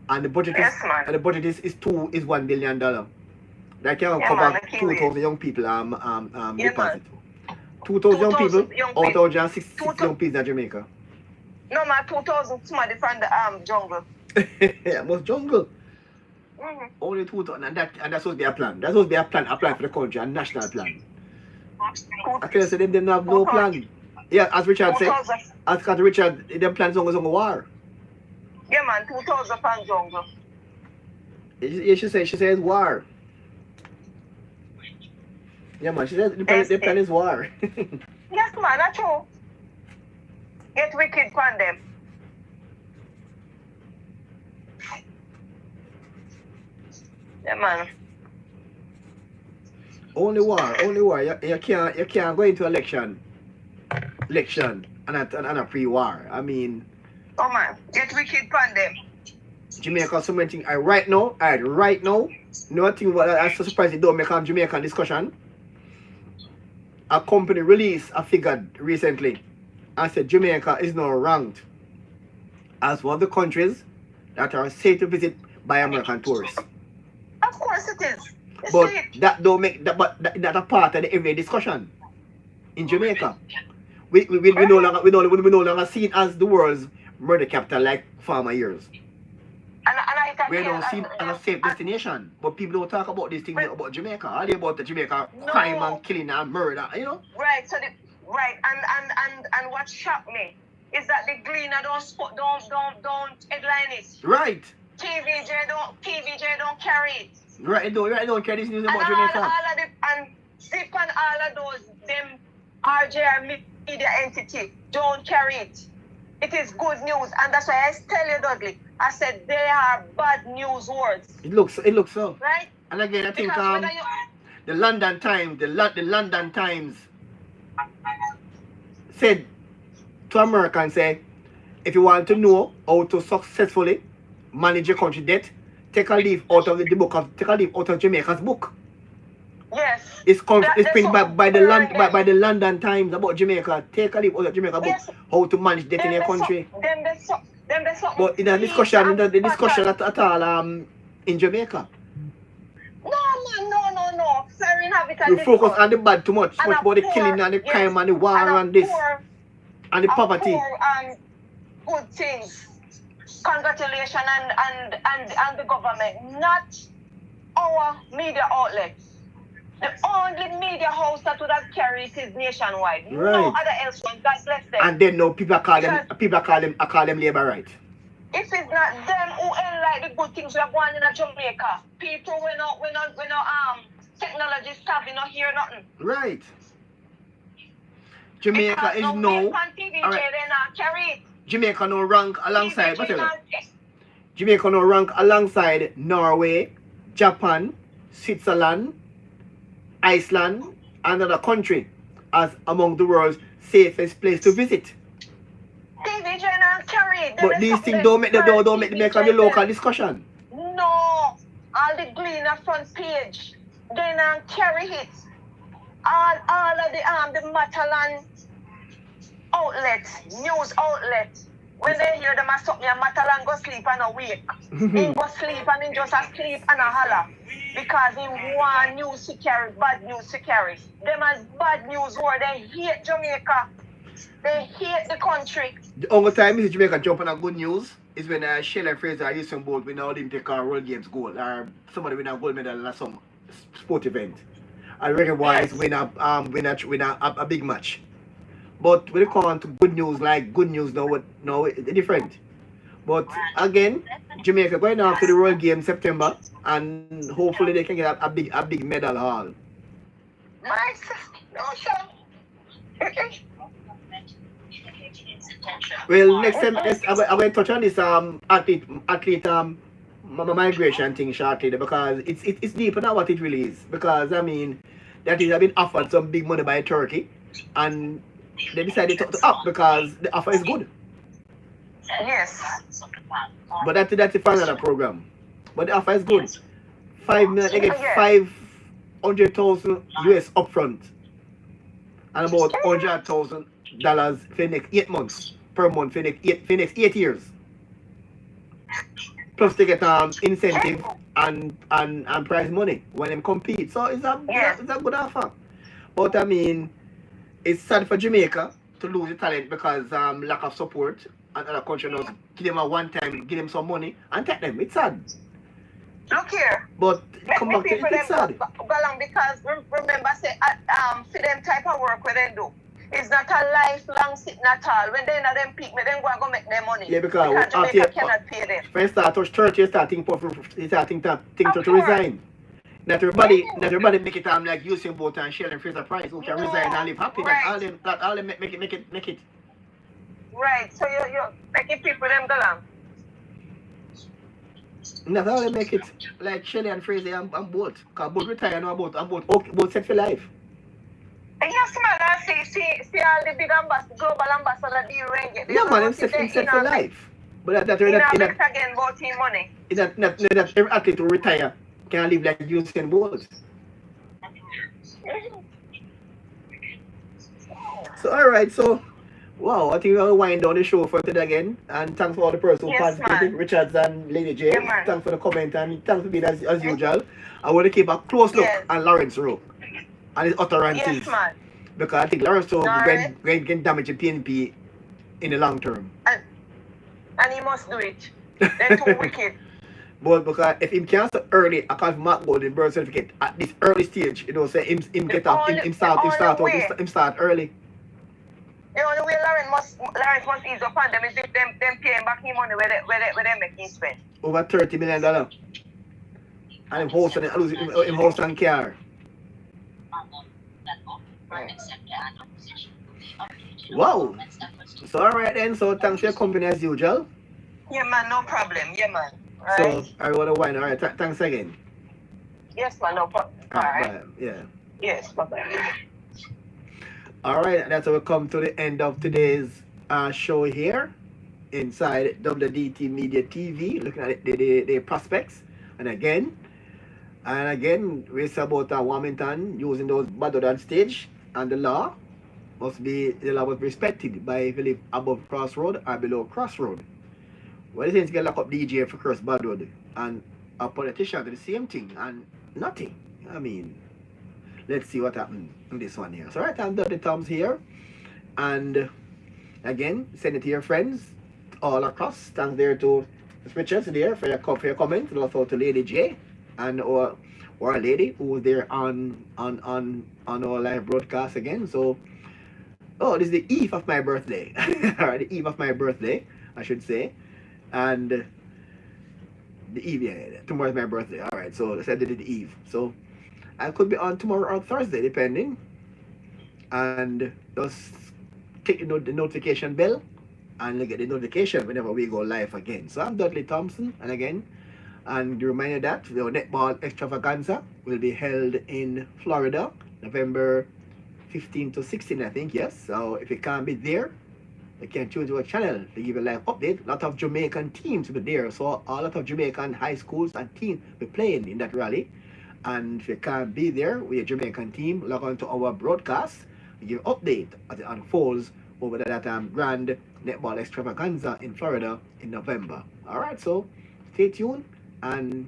And the budget is $1 billion. That can cover 2,000 young people deposit. 2,000 young people out of just 6 young people in Jamaica. No man, 2,000 somebody from the jungle. Yeah, most jungle. Only 2,000 and that's supposed to be a plan. That's supposed to be a plan applied for the country, a national plan. I can say them have no plan. Yeah, as Richard said, them plans on war. Yeah man, 2,000 pound jungle. Yeah, she says war. Yeah man, she says the plan is war. Yes man, that's true. Get wicked from them. Yeah man. Only war. You can't go into election and a pre-war. I mean. Oh man, get wicked from them. Jamaica so many things. Right now, nothing what I'm so surprised they don't make a Jamaican discussion. A company released a figure recently and said Jamaica is now ranked as one of the countries that are safe to visit by American tourists. Of course it is. But that don't make that, but that's a part of the everyday discussion in Jamaica. We no longer seen as the world's murder capital like former years. We don't see it as a safe destination. But people don't talk about these things about Jamaica. All they about the Jamaica crime and killing and murder, you know? Right, so and what shocked me is that the Gleaner don't headline it. Right. PVJ don't carry it. Right, don't carry this news about Jamaica. And Zip and all of those, them RJR media entity don't carry it. It is good news, and that's why I tell you, Dudley, I said they are bad news words. It looks so. Right? And again, I think the London Times said to Americans, say, if you want to know how to successfully manage your country debt, take a leaf out of Jamaica's book. Yes. It's printed by the London Times about Jamaica. Take a leaf out of Jamaica book, how to manage debt in your country. But in the discussion at all in Jamaica. No. Sorry, you focus on the bad too much about the killing and the crime and the war and this and the poverty. Good things. congratulations and the government, not our media outlets. The only media house that would have carried is nationwide. Right. No other else one. God bless them. And then now people call them labor right. If it's not them who ain't like the good things we are going in Jamaica, people we no technology savvy, not hear nothing. Right. Jamaica Because is no no. TV, All right. they not carry it. Jamaica no rank alongside. TV not- Jamaica no rank alongside Norway, Japan, Switzerland, Iceland, and other country as among the world's safest place to visit. TV not carry it. But these things don't make the make of the local discussion. No, all the Gleaner front page, they not carry it. All of the Matalan outlets, news outlets, when they hear them as something, Matalan go sleep and awake. He go sleep and he just asleep and a holler. Because he want news to carry, bad news to carry. Them as bad news where they hate Jamaica. They hate the country. The only time is Jamaica jump on a good news is when Shelley Fraser or Usain Bolt win an Olympic or World Games gold, or somebody win a gold medal in some sport event. I reckon wise win a big match. But when it comes to good news, like good news now it's different. But again, Jamaica going on to the World Games September, and hopefully they can get a big medal haul. Nice. No, sure. Well, next time I will touch on this athlete migration thing shortly, because it's deeper than what it really is. Because I mean, that is have been offered some big money by Turkey, and they decided to up because the offer is good. Yes. But that's a final program. But the offer is good. 5 million, they get $500,000 US upfront, and about $100,000 for the next 8 months per month for the next 8 years. Plus they get incentive and prize money when they compete. So it's a good offer. But I mean, it's sad for Jamaica to lose the talent because lack of support, and other countries knows give them a one time, give them some money and take them. It's sad. Look here. But come back to it, it's sad. Because remember, say for them type of work where they do, it's not a lifelong sitting at all. When they in them peak, then go make their money. Yeah, because Jamaica cannot pay them. When you start touch 30, you start think to resign. Not everybody make it like Usain Bolt and Sheldon Fraser Price who can resign and live happy. Right. That all them make it. Right. So you making people them go along. Not all they make it like Shelley and Fraser and Bolt. Because Bolt retire now, Bolt set for life. And yes, man, see all the big global ambassador deal range. Yeah, man, them set for life. But that again about team money. Not every athlete to retire can live like Usain Bolt. So alright, so wow, I think we'll wind down the show for today again. And thanks for all the persons who participated, Richards and Lady J. Yeah, thanks for the comment and thanks for being as usual. I want to keep a close look at Lawrence Rowe and his utterances. Yes, man. Because I think Lawrence Rowe can damage the PNP in the long term. And he must do it. They're too wicked. But because if him cancel early, I can't mark golden birth certificate at this early stage, you know, say him get up, him start early. The only way Lawrence must ease up on them is if them paying back him money where they make him spend. Over $30 million. And him host and car. Wow. So alright then, so thanks for your company as usual. Yeah man, no problem. Yeah man. All so right. I want to wind. Alright, thanks again. Yes man, no problem. Alright. Yeah. Yes, bye-bye. Alright, that's how we come to the end of today's show here inside WDT Media TV, looking at the prospects. And again, we say about Wilmington using those battle on stage, and the law must be respected by if you live above crossroad or below crossroad. Well, it seems to get locked up DJ for Curse Badwood and a politician do the same thing and nothing. I mean, let's see what happens in this one here. So right, I'm Dirty Tom's here, and again, send it to your friends, all across. Thanks there to Richards there for your comment, and also to Lady J and our lady who was there on our live broadcast again. So this is the eve of my birthday. Alright, the eve of my birthday, I should say. And the eve, yeah, tomorrow's my birthday. Alright, so I said the eve. So I could be on tomorrow or Thursday, depending. And just click the notification bell and you'll get the notification whenever we go live again. So I'm Dudley Thompson, and again, and reminder that the netball extravaganza will be held in Florida, November 15 to 16, I think, yes. So if you can't be there, you can tune to a channel to give a live update. A lot of Jamaican teams will be there. So a lot of Jamaican high schools and teams will be playing in that rally. And if you can't be there with your Jamaican team, log on to our broadcast. We give update as it unfolds over that grand netball extravaganza in Florida in November. Alright, so stay tuned and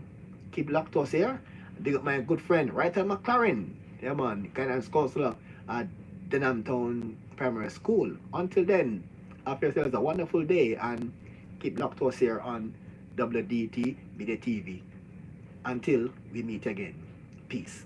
keep locked to us here. Dig up my good friend, Writer McLaren. Yeah, man, guidance counselor at Denham Town Primary School. Until then, have yourselves a wonderful day and keep locked to us here on WDT Media TV. Until we meet again. Peace.